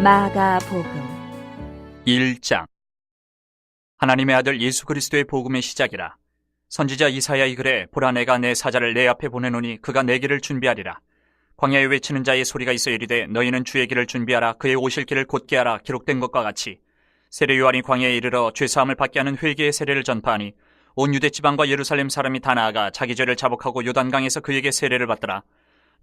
마가복음 1장. 하나님의 아들 예수 그리스도의 복음의 시작이라. 선지자 이사야의 글에 보라 내가 내 사자를 내 앞에 보내노니 그가 내 길을 준비하리라. 광야에 외치는 자의 소리가 있어 이르되 너희는 주의 길을 준비하라. 그의 오실 길을 곧게 하라. 기록된 것과 같이 세례 요한이 광야에 이르러 죄사함을 받게 하는 회개의 세례를 전파하니 온 유대 지방과 예루살렘 사람이 다 나아가 자기 죄를 자복하고 요단강에서 그에게 세례를 받더라.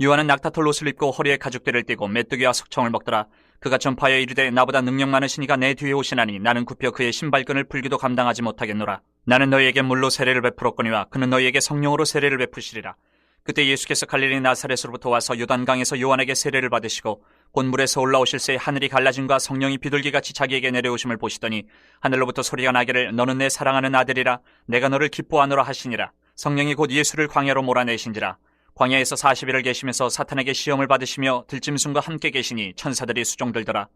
요한은 낙타털 옷을 입고 허리에 가죽대를 띠고 메뚜기와 석청을 먹더라. 그가 전파하여 이르되 나보다 능력 많으신 이가 내 뒤에 오시나니 나는 굽혀 그의 신발끈을 풀기도 감당하지 못하겠노라. 나는 너희에게 물로 세례를 베풀었거니와 그는 너희에게 성령으로 세례를 베푸시리라. 그때 예수께서 갈릴리 나사렛으로부터 와서 요단강에서 요한에게 세례를 받으시고 곧 물에서 올라오실새 하늘이 갈라짐과 성령이 비둘기같이 자기에게 내려오심을 보시더니 하늘로부터 소리가 나기를 너는 내 사랑하는 아들이라 내가 너를 기뻐하노라 하시니라. 성령이 곧 예수를 광야로 몰아내신지라. 광야에서 40일을 계시면서 사탄에게 시험을 받으시며 들짐승과 함께 계시니 천사들이 수종들더라.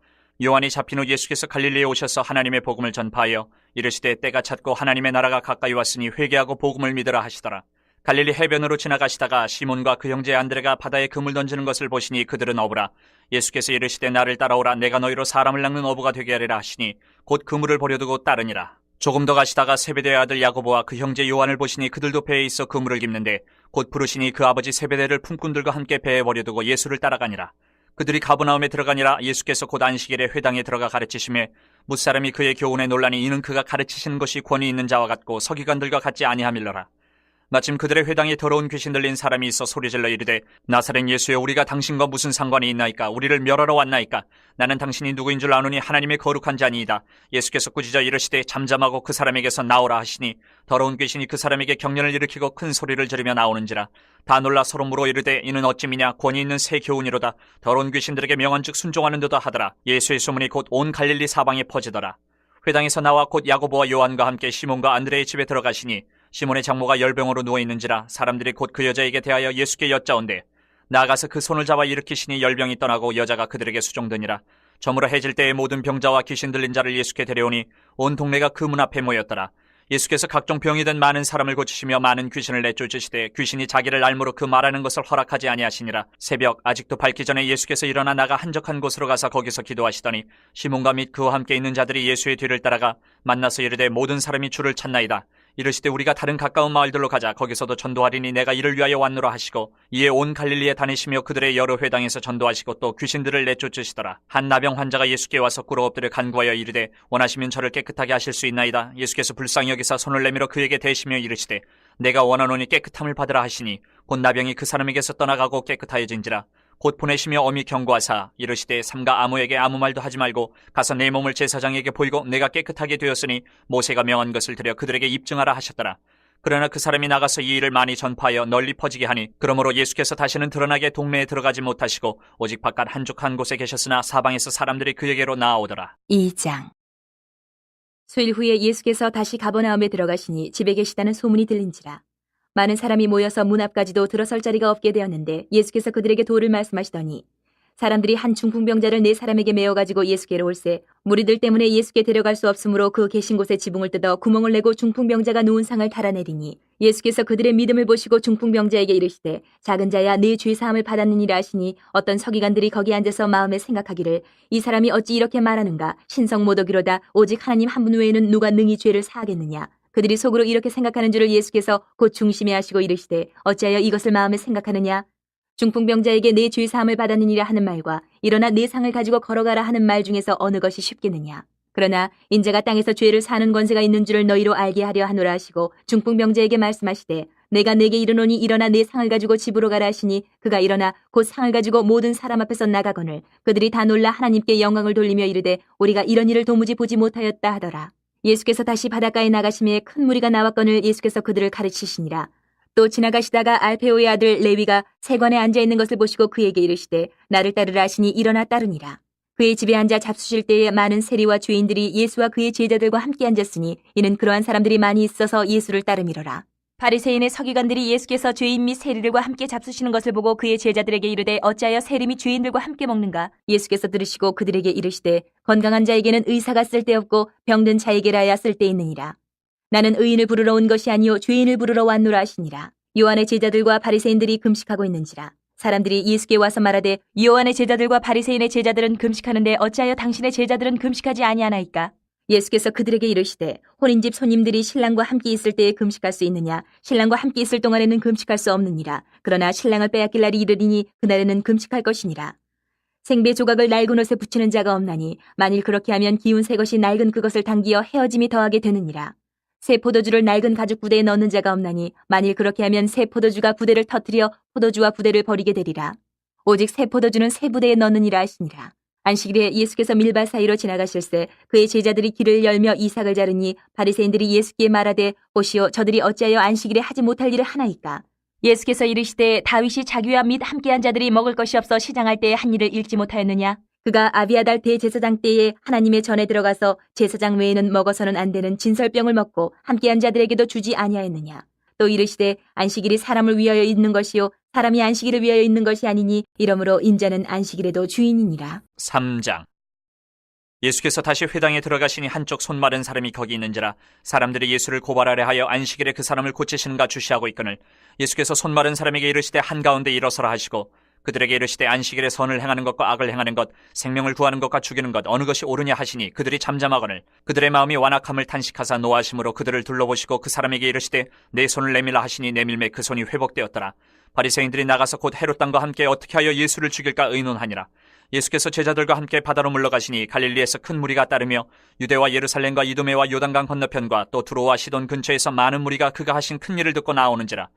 요한이 잡힌 후 예수께서 갈릴리에 오셔서 하나님의 복음을 전파하여 이르시되 때가 찼고 하나님의 나라가 가까이 왔으니 회개하고 복음을 믿으라 하시더라. 갈릴리 해변으로 지나가시다가 시몬과 그 형제 안드레가 바다에 그물 던지는 것을 보시니 그들은 어부라. 예수께서 이르시되 나를 따라오라. 내가 너희로 사람을 낚는 어부가 되게 하리라 하시니 곧 그물을 버려두고 따르니라. 조금 더 가시다가 세베대의 아들 야고보와 그 형제 요한을 보시니 그들도 배에 있어 그물을 깁는데 곧 부르시니 그 아버지 세베대를 품꾼들과 함께 배에 버려두고 예수를 따라가니라. 그들이 가버나움에 들어가니라. 예수께서 곧 안식일에 회당에 들어가 가르치시매 뭇사람이 그의 교훈에 놀라니 이는 그가 가르치시는 것이 권위 있는 자와 같고 서기관들과 같지 아니함일러라. 마침 그들의 회당에 더러운 귀신 들린 사람이 있어 소리질러 이르되 나사렛 예수여 우리가 당신과 무슨 상관이 있나이까? 우리를 멸하러 왔나이까? 나는 당신이 누구인 줄 아노니 하나님의 거룩한 자니이다. 예수께서 꾸짖어 이르시되 잠잠하고 그 사람에게서 나오라 하시니 더러운 귀신이 그 사람에게 경련을 일으키고 큰 소리를 지르며 나오는지라. 다 놀라 서로 물어 이르되 이는 어찌미냐? 권위 있는 새 교훈이로다. 더러운 귀신들에게 명한즉 순종하는 듯 하더라. 예수의 소문이 곧 온 갈릴리 사방에 퍼지더라. 회당에서 나와 곧 야고보와 요한과 함께 시몬과 안드레의 집에 들어가시니 시몬의 장모가 열병으로 누워있는지라. 사람들이 곧 그 여자에게 대하여 예수께 여짜온대 나아가서 그 손을 잡아 일으키시니 열병이 떠나고 여자가 그들에게 수종되니라. 저물어 해질 때에 모든 병자와 귀신 들린 자를 예수께 데려오니 온 동네가 그 문 앞에 모였더라. 예수께서 각종 병이 든 많은 사람을 고치시며 많은 귀신을 내쫓으시되 귀신이 자기를 알므로 그 말하는 것을 허락하지 아니하시니라. 새벽 아직도 밝기 전에 예수께서 일어나 나가 한적한 곳으로 가서 거기서 기도하시더니 시몬과 및 그와 함께 있는 자들이 예수의 뒤를 따라가 만나서 이르되 모든 사람이 주를 찾나이다. 이르시되 우리가 다른 가까운 마을들로 가자. 거기서도 전도하리니 내가 이를 위하여 왔노라 하시고 이에 온 갈릴리에 다니시며 그들의 여러 회당에서 전도하시고 또 귀신들을 내쫓으시더라. 한 나병 환자가 예수께 와서 꿇어 엎드려 간구하여 이르되 원하시면 저를 깨끗하게 하실 수 있나이다. 예수께서 불쌍히 여기사 손을 내밀어 그에게 대시며 이르시되 내가 원하노니 깨끗함을 받으라 하시니 곧 나병이 그 사람에게서 떠나가고 깨끗하여진지라. 곧 보내시며 엄히 경고하사 이르시되 삼가 아무에게 아무 말도 하지 말고 가서 내 몸을 제사장에게 보이고 내가 깨끗하게 되었으니 모세가 명한 것을 들여 그들에게 입증하라 하셨더라. 그러나 그 사람이 나가서 이 일을 많이 전파하여 널리 퍼지게 하니 그러므로 예수께서 다시는 드러나게 동네에 들어가지 못하시고 오직 바깥 한적한 곳에 계셨으나 사방에서 사람들이 그에게로 나아오더라. 2장. 수일 후에 예수께서 다시 가버나움에 들어가시니 집에 계시다는 소문이 들린지라. 많은 사람이 모여서 문 앞까지도 들어설 자리가 없게 되었는데 예수께서 그들에게 도를 말씀하시더니 사람들이 한 중풍병자를 4사람에게 메어가지고 예수께로 올세 무리들 때문에 예수께 데려갈 수 없으므로 그 계신 곳에 지붕을 뜯어 구멍을 내고 중풍병자가 누운 상을 달아내리니 예수께서 그들의 믿음을 보시고 중풍병자에게 이르시되 작은 자야 네 죄사함을 받았느니라 하시니 어떤 서기관들이 거기 앉아서 마음에 생각하기를 이 사람이 어찌 이렇게 말하는가? 신성 모독이로다. 오직 하나님 한 분 외에는 누가 능히 죄를 사하겠느냐? 그들이 속으로 이렇게 생각하는 줄을 예수께서 곧 중심에 하시고 이르시되 어찌하여 이것을 마음에 생각하느냐? 중풍병자에게 내 죄사함을 받았느니라 하는 말과 일어나 내 상을 가지고 걸어가라 하는 말 중에서 어느 것이 쉽겠느냐? 그러나 인자가 땅에서 죄를 사는 권세가 있는 줄을 너희로 알게 하려 하노라 하시고 중풍병자에게 말씀하시되 내가 내게 이르노니 일어나 내 상을 가지고 집으로 가라 하시니 그가 일어나 곧 상을 가지고 모든 사람 앞에서 나가거늘 그들이 다 놀라 하나님께 영광을 돌리며 이르되 우리가 이런 일을 도무지 보지 못하였다 하더라. 예수께서 다시 바닷가에 나가심에 큰 무리가 나왔거늘 예수께서 그들을 가르치시니라. 또 지나가시다가 알페오의 아들 레위가 세관에 앉아있는 것을 보시고 그에게 이르시되 나를 따르라 하시니 일어나 따르니라. 그의 집에 앉아 잡수실 때에 많은 세리와 죄인들이 예수와 그의 제자들과 함께 앉았으니 이는 그러한 사람들이 많이 있어서 예수를 따름이로라. 바리새인의 서기관들이 예수께서 죄인 및 세리들과 함께 잡수시는 것을 보고 그의 제자들에게 이르되 어찌하여 세리 및 죄인들과 함께 먹는가? 예수께서 들으시고 그들에게 이르시되 건강한 자에게는 의사가 쓸데없고 병든 자에게라야 쓸데있느니라. 나는 의인을 부르러 온 것이 아니요 죄인을 부르러 왔노라 하시니라. 요한의 제자들과 바리새인들이 금식하고 있는지라. 사람들이 예수께 와서 말하되 요한의 제자들과 바리새인의 제자들은 금식하는데 어찌하여 당신의 제자들은 금식하지 아니하나이까? 예수께서 그들에게 이르시되 혼인집 손님들이 신랑과 함께 있을 때에 금식할 수 있느냐? 신랑과 함께 있을 동안에는 금식할 수 없느니라. 그러나 신랑을 빼앗길 날이 이르리니 그날에는 금식할 것이니라. 생배 조각을 낡은 옷에 붙이는 자가 없나니 만일 그렇게 하면 기운 새 것이 낡은 그것을 당기어 헤어짐이 더하게 되느니라. 새 포도주를 낡은 가죽 부대에 넣는 자가 없나니 만일 그렇게 하면 새 포도주가 부대를 터뜨려 포도주와 부대를 버리게 되리라. 오직 새 포도주는 새 부대에 넣느니라 하시니라. 안식일에 예수께서 밀밭 사이로 지나가실새 그의 제자들이 길을 열며 이삭을 자르니 바리새인들이 예수께 말하되 보시오 저들이 어찌하여 안식일에 하지 못할 일을 하나이까? 예수께서 이르시되 다윗이 자기와 및 함께한 자들이 먹을 것이 없어 시장할 때에 한 일을 읽지 못하였느냐? 그가 아비아달 대제사장 때에 하나님의 전에 들어가서 제사장 외에는 먹어서는 안 되는 진설병을 먹고 함께한 자들에게도 주지 아니하였느냐? 또 이르시되 안식일이 사람을 위하여 있는 것이요 사람이 안식일을 위하여 있는 것이 아니니 이러므로 인자는 안식일에도 주인이니라. 3장. 예수께서 다시 회당에 들어가시니 한쪽 손 마른 사람이 거기 있는지라 사람들이 예수를 고발하려 하여 안식일에 그 사람을 고치시는가 주시하고 있거늘 예수께서 손 마른 사람에게 이르시되 한가운데 일어서라 하시고 그들에게 이르시되 안식일에 선을 행하는 것과 악을 행하는 것 생명을 구하는 것과 죽이는 것 어느 것이 옳으냐 하시니 그들이 잠잠하거늘 그들의 마음이 완악함을 탄식하사 노하심으로 그들을 둘러보시고 그 사람에게 이르시되 내 손을 내밀라 하시니 내밀매 그 손이 회복되었더라. 바리새인들이 나가서 곧 헤롯 당과 함께 어떻게 하여 예수를 죽일까 의논하니라. 예수께서 제자들과 함께 바다로 물러가시니 갈릴리에서 큰 무리가 따르며 유대와 예루살렘과 이두메와 요단강 건너편과 또 두로와 시돈 근처에서 많은 무리가 그가 하신 큰 일을 듣고 나오는지라.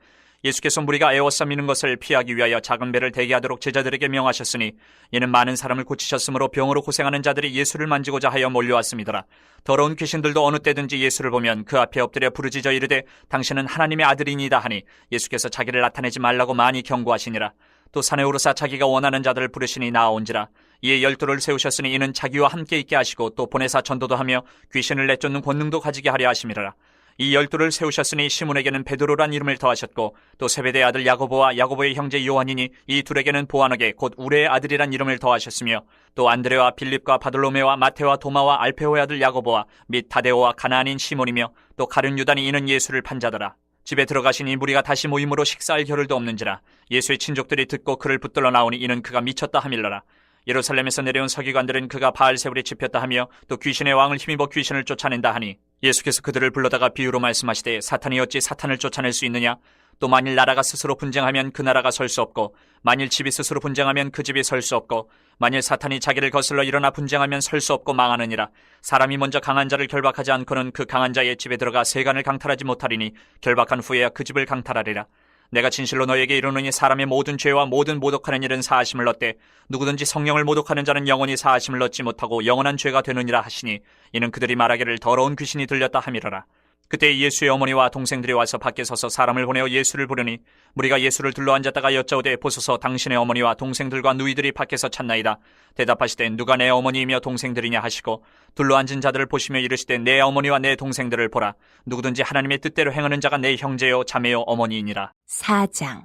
예수께서 무리가 에워싸미는 것을 피하기 위하여 작은 배를 대기 하도록 제자들에게 명하셨으니 이는 많은 사람을 고치셨으므로 병으로 고생하는 자들이 예수를 만지고자 하여 몰려왔습니다. 더러운 귀신들도 어느 때든지 예수를 보면 그 앞에 엎드려 부르짖어 이르되 당신은 하나님의 아들이니이다 하니 예수께서 자기를 나타내지 말라고 많이 경고하시니라. 또 산에 오르사 자기가 원하는 자들을 부르시니 나아온지라. 이에 12를 세우셨으니 이는 자기와 함께 있게 하시고 또 보내사 전도도 하며 귀신을 내쫓는 권능도 가지게 하려 하심이라. 이 12를 세우셨으니 시몬에게는 베드로란 이름을 더하셨고 또 세베대의 아들 야고보와 야고보의 형제 요한이니 이 둘에게는 보아너게 곧 우레의 아들이란 이름을 더하셨으며 또 안드레와 빌립과 바돌로메와 마테와 도마와 알페오의 아들 야고보와 및 다데오와 가나안인 시몬이며 또 가룟 유다니 이는 예수를 판 자더라. 집에 들어가시니 무리가 다시 모임으로 식사할 겨를도 없는지라. 예수의 친족들이 듣고 그를 붙들러 나오니 이는 그가 미쳤다 하밀러라. 예루살렘에서 내려온 서기관들은 그가 바알세불에 집혔다 하며 또 귀신의 왕을 힘입어 귀신을 쫓아낸다 하니 예수께서 그들을 불러다가 비유로 말씀하시되 사탄이 어찌 사탄을 쫓아낼 수 있느냐? 또 만일 나라가 스스로 분쟁하면 그 나라가 설 수 없고 만일 집이 스스로 분쟁하면 그 집이 설 수 없고 만일 사탄이 자기를 거슬러 일어나 분쟁하면 설 수 없고 망하느니라. 사람이 먼저 강한 자를 결박하지 않고는 그 강한 자의 집에 들어가 세간을 강탈하지 못하리니 결박한 후에야 그 집을 강탈하리라. 내가 진실로 너에게 이르노니 사람의 모든 죄와 모든 모독하는 일은 사하심을 얻되 누구든지 성령을 모독하는 자는 영원히 사하심을 얻지 못하고 영원한 죄가 되느니라 하시니 이는 그들이 말하기를 더러운 귀신이 들렸다 함이러라. 그때 예수의 어머니와 동생들이 와서 밖에 서서 사람을 보내어 예수를 부르니 무리가 예수를 둘러앉았다가 여짜오되 보소서 당신의 어머니와 동생들과 누이들이 밖에서 찾나이다. 대답하시되 누가 내 어머니이며 동생들이냐 하시고 둘러앉은 자들을 보시며 이르시되 내 어머니와 내 동생들을 보라. 누구든지 하나님의 뜻대로 행하는 자가 내 형제요 자매요 어머니이니라. 4장.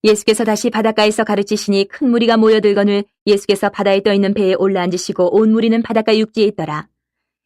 예수께서 다시 바닷가에서 가르치시니 큰 무리가 모여들거늘 예수께서 바다에 떠있는 배에 올라앉으시고 온 무리는 바닷가 육지에 있더라.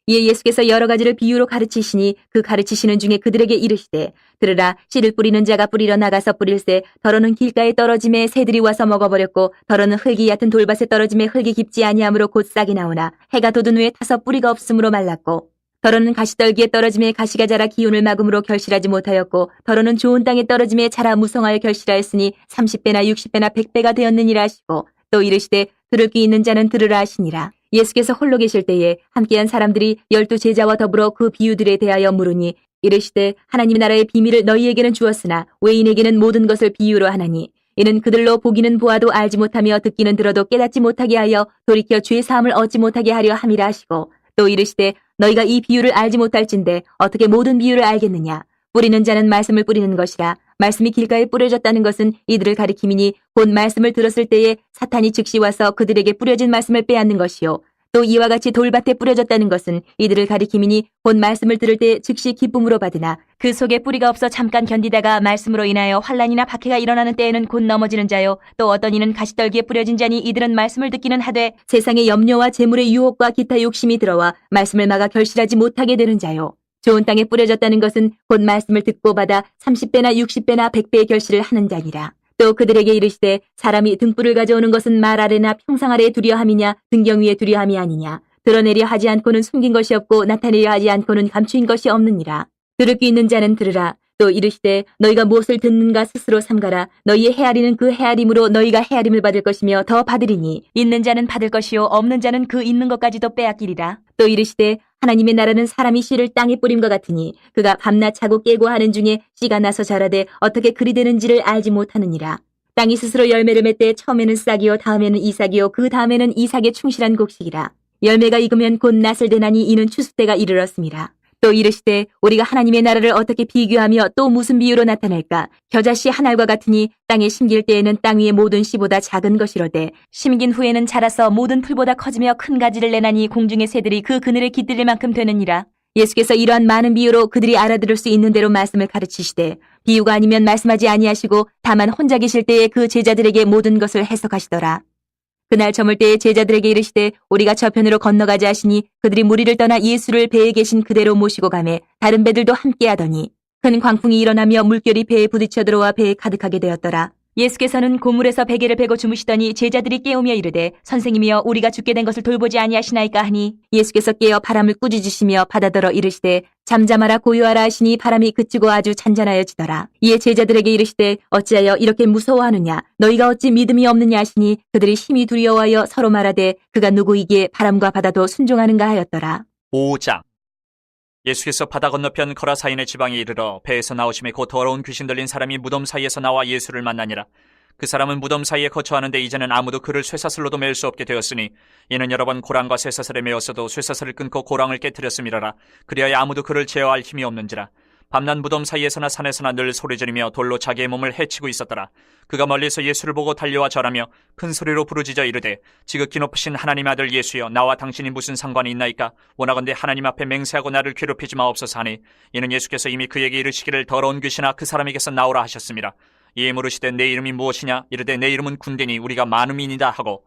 이에 예수께서 여러 가지를 비유로 가르치시니 그 가르치시는 중에 그들에게 이르시되 들으라 씨를 뿌리는 자가 뿌리러 나가서 뿌릴새 더러는 길가에 떨어짐에 새들이 와서 먹어버렸고 더러는 흙이 얕은 돌밭에 떨어짐에 흙이 깊지 아니하므로 곧 싹이 나오나 해가 돋은 후에 타서 뿌리가 없으므로 말랐고 더러는 가시떨기에 떨어짐에 가시가 자라 기운을 막음으로 결실하지 못하였고 더러는 좋은 땅에 떨어짐에 자라 무성하여 결실하였으니 30배나 60배나 100배가 되었느니라 하시고 또 이르시되 들을 귀 있는 자는 들으라 하시니라. 예수께서 홀로 계실 때에 함께한 사람들이 12 제자와 더불어 그 비유들에 대하여 물으니 이르시되 하나님 나라의 비밀을 너희에게는 주었으나 외인에게는 모든 것을 비유로 하나니 이는 그들로 보기는 보아도 알지 못하며 듣기는 들어도 깨닫지 못하게 하여 돌이켜 죄 사함을 얻지 못하게 하려 함이라 하시고 또 이르시되 너희가 이 비유를 알지 못할진대 어떻게 모든 비유를 알겠느냐? 뿌리는 자는 말씀을 뿌리는 것이라. 말씀이 길가에 뿌려졌다는 것은 이들을 가리킴이니 곧 말씀을 들었을 때에 사탄이 즉시 와서 그들에게 뿌려진 말씀을 빼앗는 것이요. 또 이와 같이 돌밭에 뿌려졌다는 것은 이들을 가리킴이니 곧 말씀을 들을 때 즉시 기쁨으로 받으나 그 속에 뿌리가 없어 잠깐 견디다가 말씀으로 인하여 환난이나 박해가 일어나는 때에는 곧 넘어지는 자요. 또 어떤 이는 가시떨기에 뿌려진 자니 이들은 말씀을 듣기는 하되 세상의 염려와 재물의 유혹과 기타 욕심이 들어와 말씀을 막아 결실하지 못하게 되는 자요. 좋은 땅에 뿌려졌다는 것은 곧 말씀을 듣고 받아 30배나 60배나 100배의 결실을 하는 자니라. 또 그들에게 이르시되 사람이 등불을 가져오는 것은 말 아래나 평상 아래 두려함이냐 등경 위에 두려함이 아니냐. 드러내려 하지 않고는 숨긴 것이 없고 나타내려 하지 않고는 감추인 것이 없느니라. 들을 귀 있는 자는 들으라. 또 이르시되 너희가 무엇을 듣는가 스스로 삼가라. 너희의 헤아리는 그 헤아림으로 너희가 헤아림을 받을 것이며 더 받으리니 있는 자는 받을 것이요 없는 자는 그 있는 것까지도 빼앗기리라. 또 이르시되 하나님의 나라는 사람이 씨를 땅에 뿌림과 같으니 그가 밤낮 자고 깨고 하는 중에 씨가 나서 자라되 어떻게 그리 되는지를 알지 못하느니라. 땅이 스스로 열매를 맺되 처음에는 싹이요 다음에는 이삭이요 그 다음에는 이삭의 충실한 곡식이라. 열매가 익으면 곧 낫을 되나니 이는 추수 때가 이르렀습니다. 또 이르시되 우리가 하나님의 나라를 어떻게 비교하며 또 무슨 비유로 나타낼까? 겨자씨 한 알과 같으니 땅에 심길 때에는 땅 위의 모든 씨보다 작은 것이로되 심긴 후에는 자라서 모든 풀보다 커지며 큰 가지를 내나니 공중의 새들이 그 그늘에 깃들릴 만큼 되느니라. 예수께서 이러한 많은 비유로 그들이 알아들을 수 있는 대로 말씀을 가르치시되 비유가 아니면 말씀하지 아니하시고 다만 혼자 계실 때에 그 제자들에게 모든 것을 해석하시더라. 그날 저물 때에 제자들에게 이르시되 우리가 저편으로 건너가자 하시니 그들이 무리를 떠나 예수를 배에 계신 그대로 모시고 가매 다른 배들도 함께하더니 큰 광풍이 일어나며 물결이 배에 부딪혀 들어와 배에 가득하게 되었더라. 예수께서는 고물에서 베개를 베고 주무시더니 제자들이 깨우며 이르되 선생님이여 우리가 죽게 된 것을 돌보지 아니하시나이까 하니 예수께서 깨어 바람을 꾸짖으시며 바다더러 이르시되 잠잠하라 고요하라 하시니 바람이 그치고 아주 잔잔하여지더라. 이에 제자들에게 이르시되 어찌하여 이렇게 무서워하느냐 너희가 어찌 믿음이 없느냐 하시니 그들이 심히 두려워하여 서로 말하되 그가 누구이기에 바람과 바다도 순종하는가 하였더라. 5장. 예수께서 바다 건너편 거라사인의 지방에 이르러 배에서 나오심에 곧 더러운 귀신 들린 사람이 무덤 사이에서 나와 예수를 만나니라. 그 사람은 무덤 사이에 거처하는데 이제는 아무도 그를 쇠사슬로도 메울 수 없게 되었으니 이는 여러 번 고랑과 쇠사슬에 메었어도 쇠사슬을 끊고 고랑을 깨뜨렸음이라라. 그리하여 아무도 그를 제어할 힘이 없는지라. 밤낮 무덤 사이에서나 산에서나 늘 소리지르며 돌로 자기의 몸을 해치고 있었더라. 그가 멀리서 예수를 보고 달려와 절하며 큰 소리로 부르짖어 이르되 지극히 높으신 하나님의 아들 예수여 나와 당신이 무슨 상관이 있나이까? 원하건대 하나님 앞에 맹세하고 나를 괴롭히지 마옵소서 하니 이는 예수께서 이미 그에게 이르시기를 더러운 귀신아 그 사람에게서 나오라 하셨습니다. 이에 물으시되 내 이름이 무엇이냐? 이르되 내 이름은 군대니 우리가 많음이니이다 하고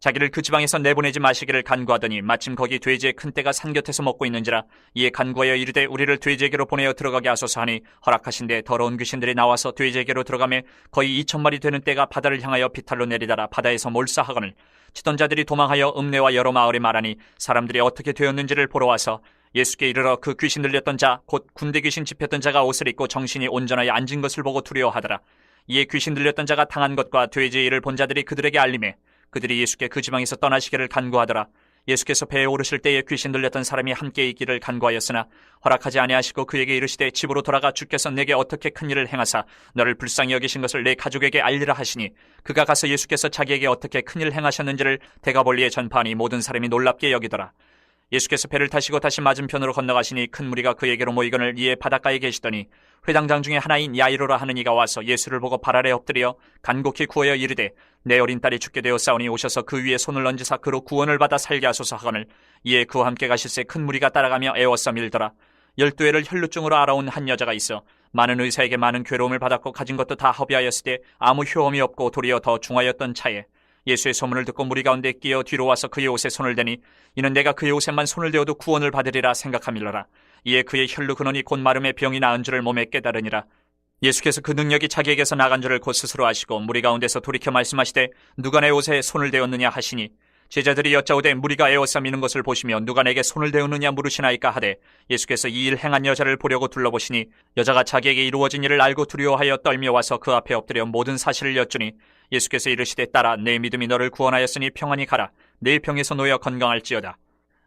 자기를 그 지방에서 내보내지 마시기를 간구하더니 마침 거기 돼지의 큰 떼가 산 곁에서 먹고 있는지라. 이에 간구하여 이르되 우리를 돼지에게로 보내어 들어가게 하소서 하니 허락하신데 더러운 귀신들이 나와서 돼지에게로 들어가매 거의 2,000마리 되는 떼가 바다를 향하여 비탈로 내리다라 바다에서 몰사하거늘 치던 자들이 도망하여 읍내와 여러 마을에 말하니 사람들이 어떻게 되었는지를 보러 와서 예수께 이르러 그 귀신 들렸던 자 곧 군대 귀신 집혔던 자가 옷을 입고 정신이 온전하여 앉은 것을 보고 두려워하더라. 이에 귀신 들렸던 자가 당한 것과 돼지의 일을 본 자들이 그들에게 알림해 그들이 예수께 그 지방에서 떠나시기를 간구하더라. 예수께서 배에 오르실 때에 귀신 들렸던 사람이 함께 있기를 간구하였으나 허락하지 아니하시고 그에게 이르시되 집으로 돌아가 주께서 내게 어떻게 큰 일을 행하사 너를 불쌍히 여기신 것을 내 가족에게 알리라 하시니 그가 가서 예수께서 자기에게 어떻게 큰 일을 행하셨는지를 대가볼리에 전파하니 모든 사람이 놀랍게 여기더라. 예수께서 배를 타시고 다시 맞은편으로 건너가시니 큰 무리가 그에게로 모이거늘 이에 바닷가에 계시더니 회당장 중에 하나인 야이로라 하는 이가 와서 예수를 보고 발 아래 엎드려 간곡히 구하여 이르되 내 어린 딸이 죽게 되었사오니 오셔서 그 위에 손을 얹으사 그로 구원을 받아 살게 하소서 하거늘 이에 그와 함께 가실새 큰 무리가 따라가며 애워싸 밀더라. 12회를 혈루증으로 알아온 한 여자가 있어 많은 의사에게 많은 괴로움을 받았고 가진 것도 다 허비하였을 때 아무 효험이 없고 도리어 더 중하였던 차에 예수의 소문을 듣고 무리 가운데 끼어 뒤로 와서 그의 옷에 손을 대니 이는 내가 그의 옷에만 손을 대어도 구원을 받으리라 생각함일러라. 이에 그의 혈루 근원이 곧 마름에 병이 나은 줄을 몸에 깨달으니라. 예수께서 그 능력이 자기에게서 나간 줄을 곧 스스로 아시고 무리 가운데서 돌이켜 말씀하시되 누가 내 옷에 손을 대었느냐 하시니 제자들이 여짜오되 무리가 에워싸 미는 것을 보시며 누가 내게 손을 대었느냐 물으시나이까 하되 예수께서 이 일 행한 여자를 보려고 둘러보시니 여자가 자기에게 이루어진 일을 알고 두려워하여 떨며 와서 그 앞에 엎드려 모든 사실을 여쭈니 예수께서 이르시되 딸아 내 믿음이 너를 구원하였으니 평안히 가라. 내 병에서 놓여 건강할지어다.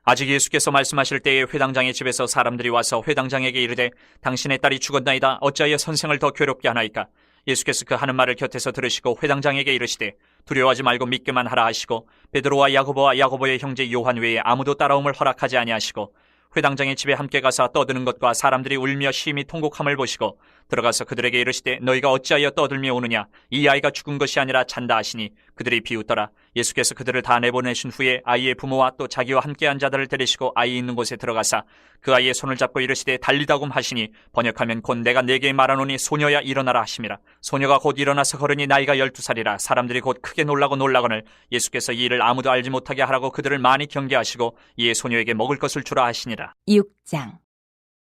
아직 예수께서 말씀하실 때에 회당장의 집에서 사람들이 와서 회당장에게 이르되 당신의 딸이 죽었나이다. 어찌하여 선생을 더 괴롭게 하나이까? 예수께서 그 하는 말을 곁에서 들으시고 회당장에게 이르시되 두려워하지 말고 믿기만 하라 하시고 베드로와 야고보와 야고보의 형제 요한 외에 아무도 따라옴을 허락하지 아니하시고 회당장의 집에 함께 가서 떠드는 것과 사람들이 울며 심히 통곡함을 보시고 들어가서 그들에게 이르시되 너희가 어찌하여 떠들며 오느냐? 이 아이가 죽은 것이 아니라 잔다 하시니 그들이 비웃더라. 예수께서 그들을 다 내보내신 후에 아이의 부모와 또 자기와 함께한 자들을 데리시고 아이 있는 곳에 들어가사 그 아이의 손을 잡고 이르시되 달리다굼 하시니 번역하면 곧 내가 네게 말하노니 소녀야 일어나라 하심이라. 소녀가 곧 일어나서 걸으니 나이가 12살이라. 사람들이 곧 크게 놀라거늘 예수께서 이 일을 아무도 알지 못하게 하라고 그들을 많이 경계하시고 이에 소녀에게 먹을 것을 주라 하시니라. 6장.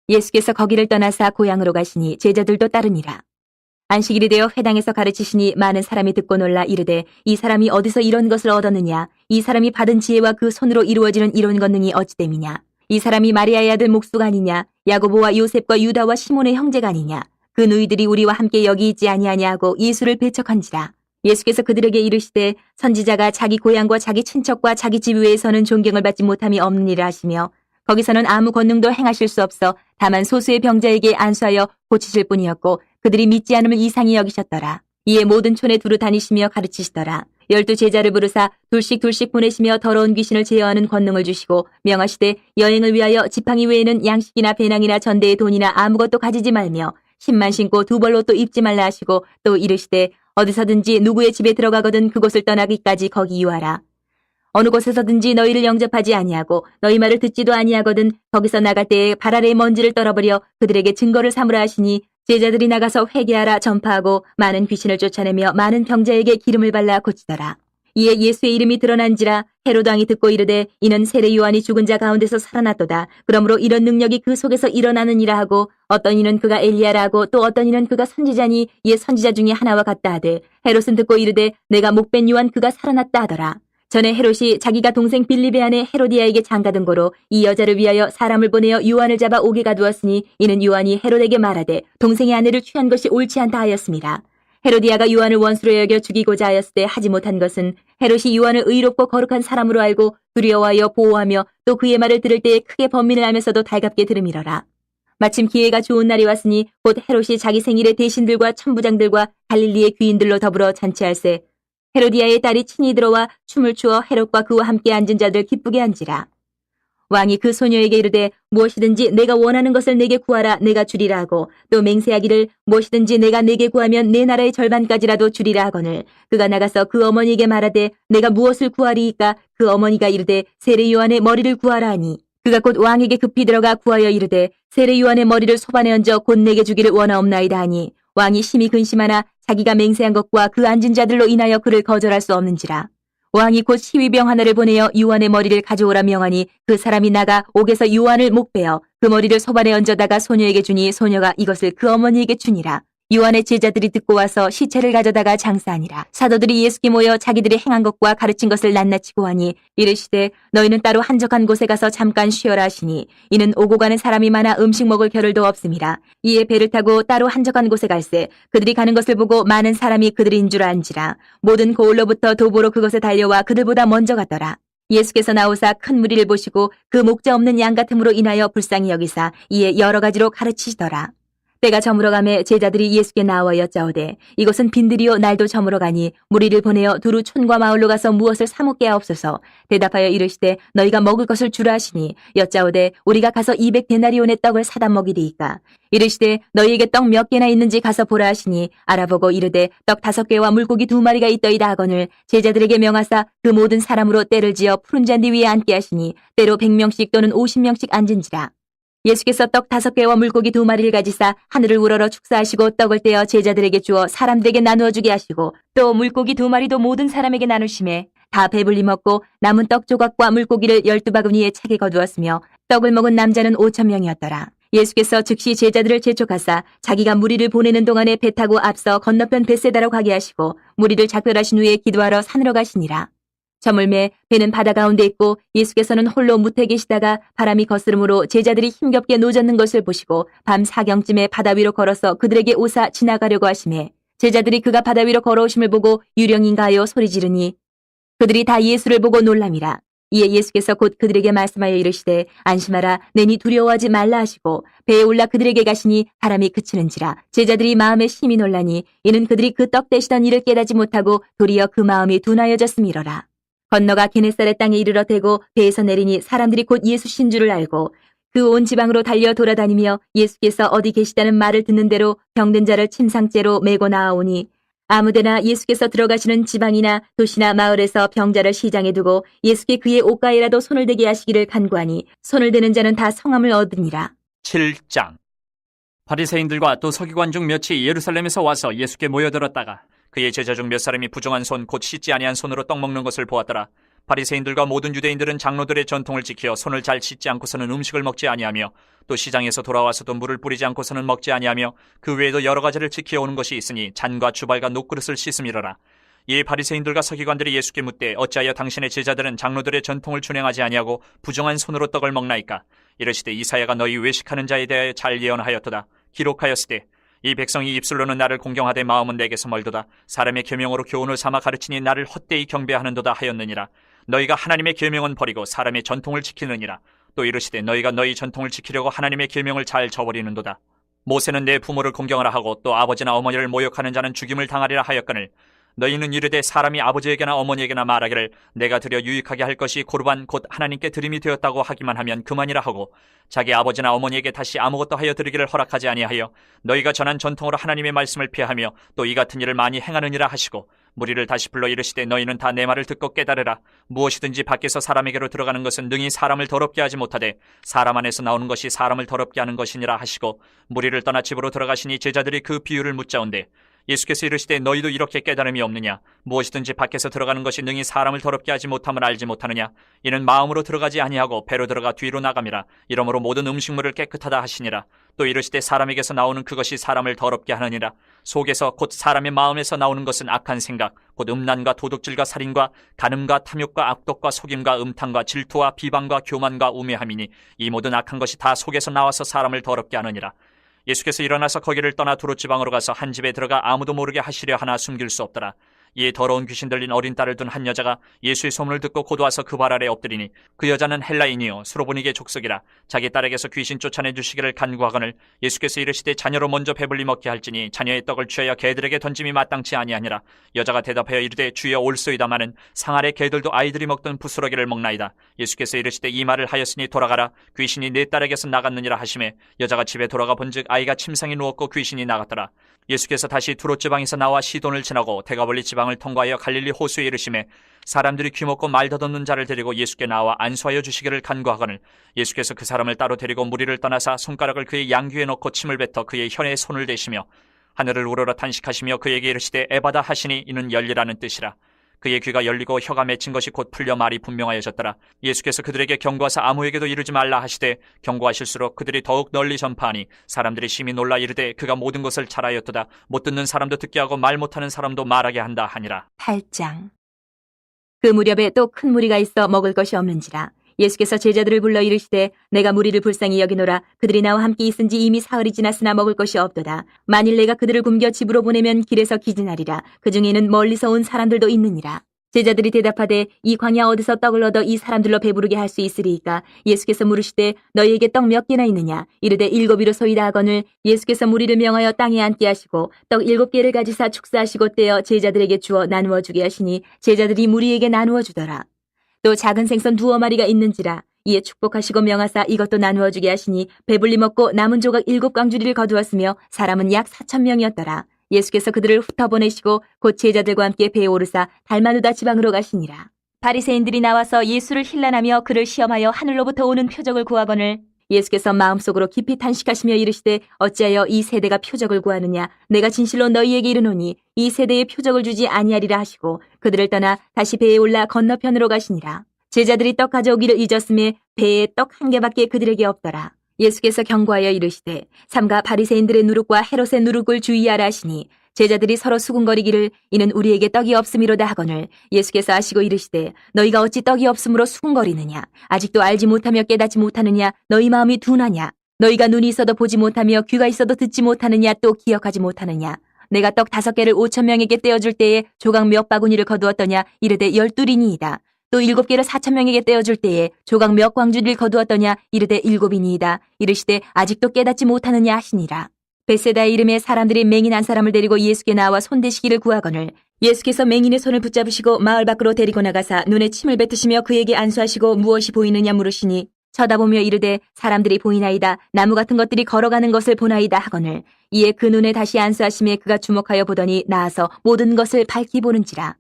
예수께서 거기를 떠나사 고향으로 가시니 제자들도 따르니라. 안식일이 되어 회당에서 가르치시니 많은 사람이 듣고 놀라 이르되 이 사람이 어디서 이런 것을 얻었느냐? 이 사람이 받은 지혜와 그 손으로 이루어지는 이런 권능이 어찌됨이냐? 이 사람이 마리아의 아들 목수가 아니냐? 야고보와 요셉과 유다와 시몬의 형제가 아니냐? 그 누이들이 우리와 함께 여기 있지 아니하냐 하고 예수를 배척한지라. 예수께서 그들에게 이르시되 선지자가 자기 고향과 자기 친척과 자기 집 외에서는 존경을 받지 못함이 없는 일을 하시며 거기서는 아무 권능도 행하실 수 없어 다만 소수의 병자에게 안수하여 고치실 뿐이었고 그들이 믿지 않음을 이상히 여기셨더라. 이에 모든 촌에 두루 다니시며 가르치시더라. 12 제자를 부르사 둘씩 보내시며 더러운 귀신을 제어하는 권능을 주시고 명하시되 여행을 위하여 지팡이 외에는 양식이나 배낭이나 전대의 돈이나 아무것도 가지지 말며 신만 신고 두 벌로 또 입지 말라 하시고 또 이르시되 어디서든지 누구의 집에 들어가거든 그곳을 떠나기까지 거기 유하라. 어느 곳에서든지 너희를 영접하지 아니하고 너희 말을 듣지도 아니하거든 거기서 나갈 때에 발 아래의 먼지를 떨어버려 그들에게 증거를 삼으라 하시니 제자들이 나가서 회개하라 전파하고 많은 귀신을 쫓아내며 많은 병자에게 기름을 발라 고치더라. 이에 예수의 이름이 드러난지라 헤로드 왕이 듣고 이르되 이는 세례 요한이 죽은 자 가운데서 살아났도다. 그러므로 이런 능력이 그 속에서 일어나느니라 하고 어떤 이는 그가 엘리야라 하고 또 어떤 이는 그가 선지자니 이에 선지자 중에 하나와 같다 하되 헤롯은 듣고 이르되 내가 목벤 요한 그가 살아났다 하더라. 전에 헤롯이 자기가 동생 빌립의 아내 헤로디아에게 장가든 고로 이 여자를 위하여 사람을 보내어 요한을 잡아 옥에 가두었으니 이는 요한이 헤롯에게 말하되 동생의 아내를 취한 것이 옳지 않다 하였습니다. 헤로디아가 요한을 원수로 여겨 죽이고자 하였을 때 하지 못한 것은 헤롯이 요한을 의롭고 거룩한 사람으로 알고 두려워하여 보호하며 또 그의 말을 들을 때에 크게 번민을 하면서도 달갑게 들음이러라. 마침 기회가 좋은 날이 왔으니 곧 헤롯이 자기 생일에 대신들과 천부장들과 갈릴리의 귀인들로 더불어 잔치할세 헤로디아의 딸이 친히 들어와 춤을 추어 헤롯과 그와 함께 앉은 자들 기쁘게 한지라. 왕이 그 소녀에게 이르되 무엇이든지 내가 원하는 것을 내게 구하라 내가 주리라 하고 또 맹세하기를 무엇이든지 내가 내게 구하면 내 나라의 절반까지라도 주리라 하거늘 그가 나가서 그 어머니에게 말하되 내가 무엇을 구하리이까 그 어머니가 이르되 세례 요한의 머리를 구하라 하니 그가 곧 왕에게 급히 들어가 구하여 이르되 세례 요한의 머리를 소반에 얹어 곧 내게 주기를 원하옵나이다 하니 왕이 심히 근심하나 자기가 맹세한 것과 그 앉은 자들로 인하여 그를 거절할 수 없는지라. 왕이 곧 시위병 하나를 보내어 요한의 머리를 가져오라 명하니 그 사람이 나가 옥에서 요한을 목베어 그 머리를 소반에 얹어다가 소녀에게 주니 소녀가 이것을 그 어머니에게 주니라. 요한의 제자들이 듣고 와서 시체를 가져다가 장사하니라. 사도들이 예수께 모여 자기들이 행한 것과 가르친 것을 낱낱이고 하니 이르시되 너희는 따로 한적한 곳에 가서 잠깐 쉬어라 하시니 이는 오고 가는 사람이 많아 음식 먹을 겨를도 없음이라. 이에 배를 타고 따로 한적한 곳에 갈새 그들이 가는 것을 보고 많은 사람이 그들인 줄 안지라. 모든 고을로부터 도보로 그것에 달려와 그들보다 먼저 갔더라. 예수께서 나오사 큰 무리를 보시고 그 목자 없는 양 같음으로 인하여 불쌍히 여기사 이에 여러 가지로 가르치시더라. 때가 저물어 가매 제자들이 예수께 나와 여짜오되 이것은 빈들이요 날도 저물어 가니 무리를 보내어 두루 촌과 마을로 가서 무엇을 사 먹게 하옵소서. 대답하여 이르시되 너희가 먹을 것을 주라 하시니 여짜오되 우리가 가서 200데나리온의 떡을 사다 먹이리이까. 이르시되 너희에게 떡 몇 개나 있는지 가서 보라 하시니 알아보고 이르되 떡 5개와 물고기 2마리가 있더이다 하거늘 제자들에게 명하사 그 모든 사람으로 때를 지어 푸른 잔디 위에 앉게 하시니 때로 100명씩 또는 50명씩 앉은지라. 예수께서 떡 5개와 물고기 2마리를 가지사 하늘을 우러러 축사하시고 떡을 떼어 제자들에게 주어 사람들에게 나누어 주게 하시고 또 물고기 2마리도 모든 사람에게 나누심에 다 배불리 먹고 남은 떡 조각과 물고기를 12바구니에 차게 거두었으며 떡을 먹은 남자는 5,000명이었더라. 예수께서 즉시 제자들을 재촉하사 자기가 무리를 보내는 동안에 배 타고 앞서 건너편 벳세다로 가게 하시고 무리를 작별하신 후에 기도하러 산으로 가시니라. 저물매 배는 바다 가운데 있고 예수께서는 홀로 무태 계시다가 바람이 거스름으로 제자들이 힘겹게 노젓는 것을 보시고 밤 4경쯤에 바다 위로 걸어서 그들에게 오사 지나가려고 하시매 제자들이 그가 바다 위로 걸어오심을 보고 유령인가 하여 소리 지르니 그들이 다 예수를 보고 놀람이라. 이에 예수께서 곧 그들에게 말씀하여 이르시되 안심하라 내니 두려워하지 말라 하시고 배에 올라 그들에게 가시니 바람이 그치는지라. 제자들이 마음에 심히 놀라니 이는 그들이 그 떡 떼시던 일을 깨닫지 못하고 도리어 그 마음이 둔하여졌음이로라. 건너가 게네사렛 땅에 이르러 대고 배에서 내리니 사람들이 곧 예수신 줄을 알고 그 온 지방으로 달려 돌아다니며 예수께서 어디 계시다는 말을 듣는 대로 병든 자를 침상째로 메고 나아오니 아무데나 예수께서 들어가시는 지방이나 도시나 마을에서 병자를 시장에 두고 예수께 그의 옷가에라도 손을 대게 하시기를 간구하니 손을 대는 자는 다 성함을 얻으니라. 7장. 바리새인들과 또 서기관 중 몇이 예루살렘에서 와서 예수께 모여들었다가 그의 제자 중 몇 사람이 부정한 손 곧 씻지 아니한 손으로 떡 먹는 것을 보았더라. 바리새인들과 모든 유대인들은 장로들의 전통을 지켜 손을 잘 씻지 않고서는 음식을 먹지 아니하며 또 시장에서 돌아와서도 물을 뿌리지 않고서는 먹지 아니하며 그 외에도 여러 가지를 지켜오는 것이 있으니 잔과 주발과 녹그릇을 씻음이로라. 이 바리새인들과 서기관들이 예수께 묻되 어찌하여 당신의 제자들은 장로들의 전통을 준행하지 아니하고 부정한 손으로 떡을 먹나이까? 이르시되 이사야가 너희 외식하는 자에 대하여 잘 예언하였도다. 기록하였으되 이 백성이 입술로는 나를 공경하되 마음은 내게서 멀도다. 사람의 계명으로 교훈을 삼아 가르치니 나를 헛되이 경배하는도다 하였느니라. 너희가 하나님의 계명은 버리고 사람의 전통을 지키느니라. 또 이르시되 너희가 너희 전통을 지키려고 하나님의 계명을 잘 저버리는도다. 모세는 내 부모를 공경하라 하고 또 아버지나 어머니를 모욕하는 자는 죽임을 당하리라 하였거늘 너희는 이르되 사람이 아버지에게나 어머니에게나 말하기를 내가 드려 유익하게 할 것이 고르반 곧 하나님께 드림이 되었다고 하기만 하면 그만이라 하고 자기 아버지나 어머니에게 다시 아무것도 하여 드리기를 허락하지 아니하여 너희가 전한 전통으로 하나님의 말씀을 피하며 또 이 같은 일을 많이 행하느니라 하시고 무리를 다시 불러 이르시되 너희는 다 내 말을 듣고 깨달으라. 무엇이든지 밖에서 사람에게로 들어가는 것은 능히 사람을 더럽게 하지 못하되 사람 안에서 나오는 것이 사람을 더럽게 하는 것이니라 하시고 무리를 떠나 집으로 들어가시니 제자들이 그 비유를 묻자온대 예수께서 이르시되 너희도 이렇게 깨달음이 없느냐? 무엇이든지 밖에서 들어가는 것이 능히 사람을 더럽게 하지 못함을 알지 못하느냐? 이는 마음으로 들어가지 아니하고 배로 들어가 뒤로 나감이라. 이러므로 모든 음식물을 깨끗하다 하시니라. 또 이르시되 사람에게서 나오는 그것이 사람을 더럽게 하느니라. 속에서 곧 사람의 마음에서 나오는 것은 악한 생각, 곧 음란과 도둑질과 살인과 간음과 탐욕과 악독과 속임과 음탕과 질투와 비방과 교만과 우매함이니 이 모든 악한 것이 다 속에서 나와서 사람을 더럽게 하느니라. 예수께서 일어나서 거기를 떠나 두로 지방으로 가서 한 집에 들어가 아무도 모르게 하시려 하나 숨길 수 없더라. 이에 더러운 귀신 들린 어린 딸을 둔 한 여자가 예수의 소문을 듣고 곧 와서 그 발 아래 엎드리니 그 여자는 헬라인이요 수로보니게 족속이라. 자기 딸에게서 귀신 쫓아내 주시기를 간구하거늘 예수께서 이르시되 자녀로 먼저 배불리 먹게 할지니 자녀의 떡을 취하여 개들에게 던짐이 마땅치 아니하니라. 여자가 대답하여 이르되 주여 올소이다마는 상 아래 개들도 아이들이 먹던 부스러기를 먹나이다. 예수께서 이르시되 이 말을 하였으니 돌아가라. 귀신이 내 딸에게서 나갔느니라 하시매 여자가 집에 돌아가 본즉 아이가 침상에 누웠고 귀신이 나갔더라. 예수께서 다시 두로 지방에서 나와 시돈을 지나고 대가볼리 지방을 통과하여 갈릴리 호수에 이르시매 사람들이 귀먹고 말 더듬는 자를 데리고 예수께 나와 안수하여 주시기를 간구하거늘 예수께서 그 사람을 따로 데리고 무리를 떠나사 손가락을 그의 양귀에 넣고 침을 뱉어 그의 혀에 손을 대시며 하늘을 우러러 탄식하시며 그에게 이르시되 에바다 하시니 이는 열리라는 뜻이라. 그의 귀가 열리고 혀가 맺힌 것이 곧 풀려 말이 분명하여졌더라. 예수께서 그들에게 경고하사 아무에게도 이르지 말라 하시되 경고하실수록 그들이 더욱 널리 전파하니 사람들이 심히 놀라 이르되 그가 모든 것을 잘하였도다. 못 듣는 사람도 듣게 하고 말 못하는 사람도 말하게 한다 하니라. 8장. 그 무렵에 또 큰 무리가 있어 먹을 것이 없는지라. 예수께서 제자들을 불러 이르시되 내가 무리를 불쌍히 여기노라. 그들이 나와 함께 있은지 이미 사흘이 지났으나 먹을 것이 없도다. 만일 내가 그들을 굶겨 집으로 보내면 길에서 기진하리라. 그 중에는 멀리서 온 사람들도 있느니라. 제자들이 대답하되 이 광야 어디서 떡을 얻어 이 사람들로 배부르게 할 수 있으리이까? 예수께서 물으시되 너희에게 떡 몇 개나 있느냐? 이르되 7이로소이다 하거늘 예수께서 무리를 명하여 땅에 앉게 하시고 떡 7개를 가지사 축사하시고 떼어 제자들에게 주어 나누어 주게 하시니 제자들이 무리에게 나누어 주더라. 또 작은 생선 2마리가 있는지라. 이에 축복하시고 명하사 이것도 나누어 주게 하시니 배불리 먹고 남은 조각 7광주리를 거두었으며 사람은 약 4,000명이었더라. 예수께서 그들을 흩어보내시고 곧 제자들과 함께 배에 오르사 달마누다 지방으로 가시니라. 바리새인들이 나와서 예수를 힐난하며 그를 시험하여 하늘로부터 오는 표적을 구하거늘 예수께서 마음속으로 깊이 탄식하시며 이르시되 어찌하여 이 세대가 표적을 구하느냐? 내가 진실로 너희에게 이르노니 이 세대에 표적을 주지 아니하리라 하시고 그들을 떠나 다시 배에 올라 건너편으로 가시니라. 제자들이 떡 가져오기를 잊었음에 배에 떡 1개밖에 그들에게 없더라. 예수께서 경고하여 이르시되 삼가 바리새인들의 누룩과 헤롯의 누룩을 주의하라 하시니 제자들이 서로 수군거리기를 이는 우리에게 떡이 없음이로다 하거늘 예수께서 아시고 이르시되 너희가 어찌 떡이 없음으로 수군거리느냐? 아직도 알지 못하며 깨닫지 못하느냐? 너희 마음이 둔하냐? 너희가 눈이 있어도 보지 못하며 귀가 있어도 듣지 못하느냐? 또 기억하지 못하느냐? 내가 떡 5개를 5,000명에게 떼어줄 때에 조각 몇 바구니를 거두었더냐? 이르되 12이니이다. 또 7개를 4,000명에게 떼어줄 때에 조각 몇 광주리를 거두었더냐? 이르되 7이니이다. 이르시되 아직도 깨닫지 못하느냐 하시니라. 벳세다의 이름에 사람들이 맹인 한 사람을 데리고 예수께 나와 손대시기를 구하거늘 예수께서 맹인의 손을 붙잡으시고 마을 밖으로 데리고 나가사 눈에 침을 뱉으시며 그에게 안수하시고 무엇이 보이느냐 물으시니 쳐다보며 이르되 사람들이 보이나이다. 나무 같은 것들이 걸어가는 것을 보나이다 하거늘 이에 그 눈에 다시 안수하심에 그가 주목하여 보더니 나아서 모든 것을 밝히 보는지라.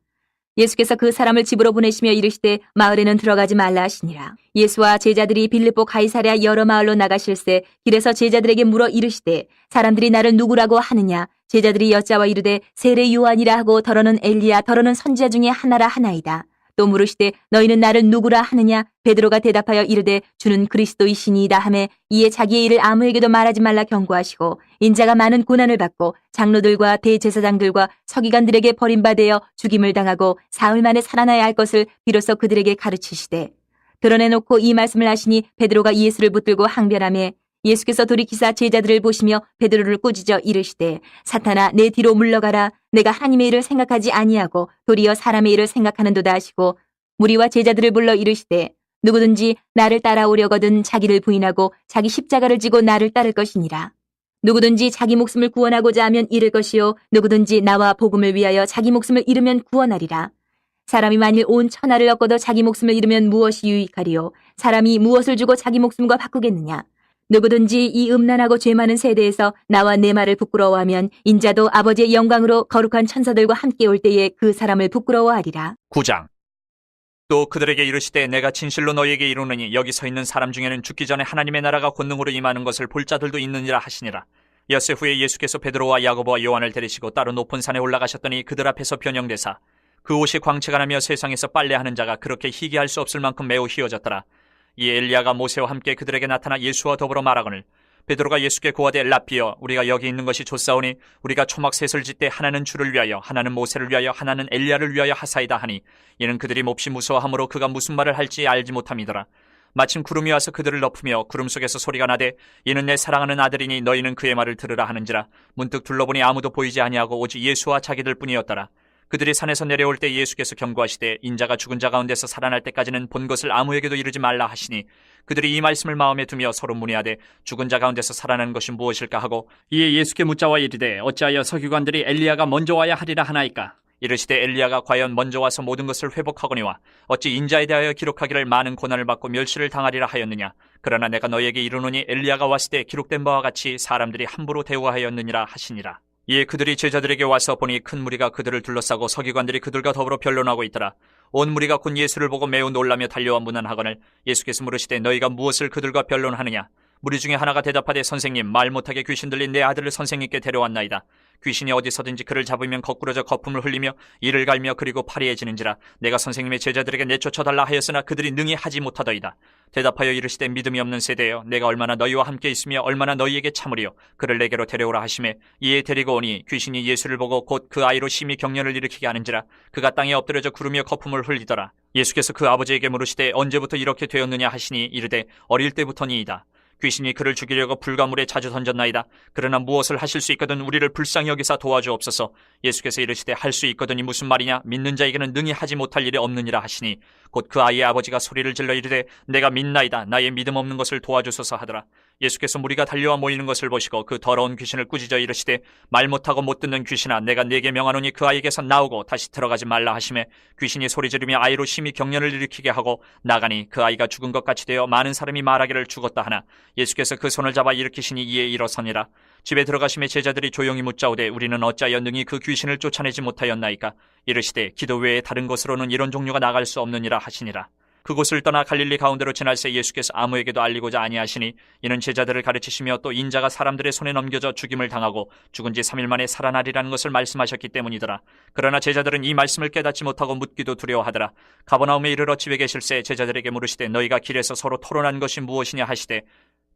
예수께서 그 사람을 집으로 보내시며 이르시되 마을에는 들어가지 말라 하시니라. 예수와 제자들이 빌립보 가이사랴 여러 마을로 나가실새 길에서 제자들에게 물어 이르시되 사람들이 나를 누구라고 하느냐? 제자들이 여짜와 이르되 세례 요한이라 하고 더러는 엘리야 더러는 선지자 중에 하나라 하나이다. 또 물으시되 너희는 나를 누구라 하느냐? 베드로가 대답하여 이르되 주는 그리스도이시니이다 하매 이에 자기의 일을 아무에게도 말하지 말라 경고하시고 인자가 많은 고난을 받고 장로들과 대제사장들과 서기관들에게 버림받아 죽임을 당하고 사흘 만에 살아나야 할 것을 비로소 그들에게 가르치시되 드러내놓고 이 말씀을 하시니 베드로가 예수를 붙들고 항변하매 예수께서 돌이키사 제자들을 보시며 베드로를 꾸짖어 이르시되 사탄아 내 뒤로 물러가라. 내가 하나님의 일을 생각하지 아니하고 도리어 사람의 일을 생각하는도다 하시고 무리와 제자들을 불러 이르시되 누구든지 나를 따라오려거든 자기를 부인하고 자기 십자가를 지고 나를 따를 것이니라. 누구든지 자기 목숨을 구원하고자 하면 잃을 것이요 누구든지 나와 복음을 위하여 자기 목숨을 잃으면 구원하리라. 사람이 만일 온 천하를 얻고도 자기 목숨을 잃으면 무엇이 유익하리요? 사람이 무엇을 주고 자기 목숨과 바꾸겠느냐? 누구든지 이 음란하고 죄 많은 세대에서 나와 내 말을 부끄러워하면 인자도 아버지의 영광으로 거룩한 천사들과 함께 올 때에 그 사람을 부끄러워하리라. 9장. 또 그들에게 이르시되 내가 진실로 너희에게 이르노니 여기 서 있는 사람 중에는 죽기 전에 하나님의 나라가 권능으로 임하는 것을 볼 자들도 있느니라 하시니라. 엿새 후에 예수께서 베드로와 야고보와 요한을 데리시고 따로 높은 산에 올라가셨더니 그들 앞에서 변형되사 그 옷이 광채가 나며 세상에서 빨래하는 자가 그렇게 희귀할 수 없을 만큼 매우 희어졌더라. 이 엘리야가 모세와 함께 그들에게 나타나 예수와 더불어 말하거늘 베드로가 예수께 고하되 랍비여 우리가 여기 있는 것이 좋사오니 우리가 초막셋을 짓되 하나는 주를 위하여 하나는 모세를 위하여 하나는 엘리야를 위하여 하사이다 하니 이는 그들이 몹시 무서워하므로 그가 무슨 말을 할지 알지 못함이더라. 마침 구름이 와서 그들을 덮으며 구름 속에서 소리가 나되 이는 내 사랑하는 아들이니 너희는 그의 말을 들으라 하는지라. 문득 둘러보니 아무도 보이지 아니하고 오직 예수와 자기들 뿐이었더라. 그들이 산에서 내려올 때 예수께서 경고하시되 인자가 죽은 자 가운데서 살아날 때까지는 본 것을 아무에게도 이르지 말라 하시니 그들이 이 말씀을 마음에 두며 서로 문의하되 죽은 자 가운데서 살아나는 것이 무엇일까 하고 이에 예수께 묻자와 이르되 어찌하여 서기관들이 엘리야가 먼저 와야 하리라 하나이까? 이르시되 엘리야가 과연 먼저 와서 모든 것을 회복하거니와 어찌 인자에 대하여 기록하기를 많은 고난을 받고 멸시를 당하리라 하였느냐? 그러나 내가 너희에게 이르노니 엘리야가 왔을 때 기록된 바와 같이 사람들이 함부로 대우하였느니라 하시니라. 이에 그들이 제자들에게 와서 보니 큰 무리가 그들을 둘러싸고 서기관들이 그들과 더불어 변론하고 있더라. 온 무리가 곧 예수를 보고 매우 놀라며 달려와 문안하거늘 예수께서 물으시되 너희가 무엇을 그들과 변론하느냐? 무리 중에 하나가 대답하되 선생님 말 못하게 귀신 들린 내 아들을 선생님께 데려왔나이다. 귀신이 어디서든지 그를 잡으면 거꾸러져 거품을 흘리며 이를 갈며 그리고 파리해지는지라. 내가 선생님의 제자들에게 내쫓아달라 하였으나 그들이 능히 하지 못하더이다. 대답하여 이르시되 믿음이 없는 세대여 내가 얼마나 너희와 함께 있으며 얼마나 너희에게 참으리요. 그를 내게로 데려오라 하시매 이에 데리고 오니 귀신이 예수를 보고 곧 그 아이로 심히 경련을 일으키게 하는지라. 그가 땅에 엎드려져 구르며 거품을 흘리더라. 예수께서 그 아버지에게 물으시되 언제부터 이렇게 되었느냐 하시니 이르되 어릴 때부터니이다. 귀신이 그를 죽이려고 불가물에 자주 던졌나이다. 그러나 무엇을 하실 수 있거든 우리를 불쌍히 여기사 도와주옵소서. 예수께서 이르시되 할 수 있거든이 무슨 말이냐? 믿는 자에게는 능히 하지 못할 일이 없느니라 하시니 곧 그 아이의 아버지가 소리를 질러 이르되 내가 믿나이다. 나의 믿음 없는 것을 도와주소서 하더라. 예수께서 무리가 달려와 모이는 것을 보시고 그 더러운 귀신을 꾸짖어 이르시되 말 못하고 못 듣는 귀신아 내가 네게 명하노니 그 아이에게서 나오고 다시 들어가지 말라 하시매 귀신이 소리 지르며 아이로 심히 경련을 일으키게 하고 나가니 그 아이가 죽은 것 같이 되어 많은 사람이 말하기를 죽었다 하나 예수께서 그 손을 잡아 일으키시니 이에 일어서니라. 집에 들어가심에 제자들이 조용히 묻자오되 우리는 어찌하여 능히 그 귀신을 쫓아내지 못하였나이까? 이르시되 기도 외에 다른 곳으로는 이런 종류가 나갈 수 없느니라 하시니라. 그곳을 떠나 갈릴리 가운데로 지날새 예수께서 아무에게도 알리고자 아니하시니 이는 제자들을 가르치시며 또 인자가 사람들의 손에 넘겨져 죽임을 당하고 죽은 지 3일 만에 살아나리라는 것을 말씀하셨기 때문이더라. 그러나 제자들은 이 말씀을 깨닫지 못하고 묻기도 두려워하더라. 가버나움에 이르러 집에 계실새 제자들에게 물으시되 너희가 길에서 서로 토론한 것이 무엇이냐 하시되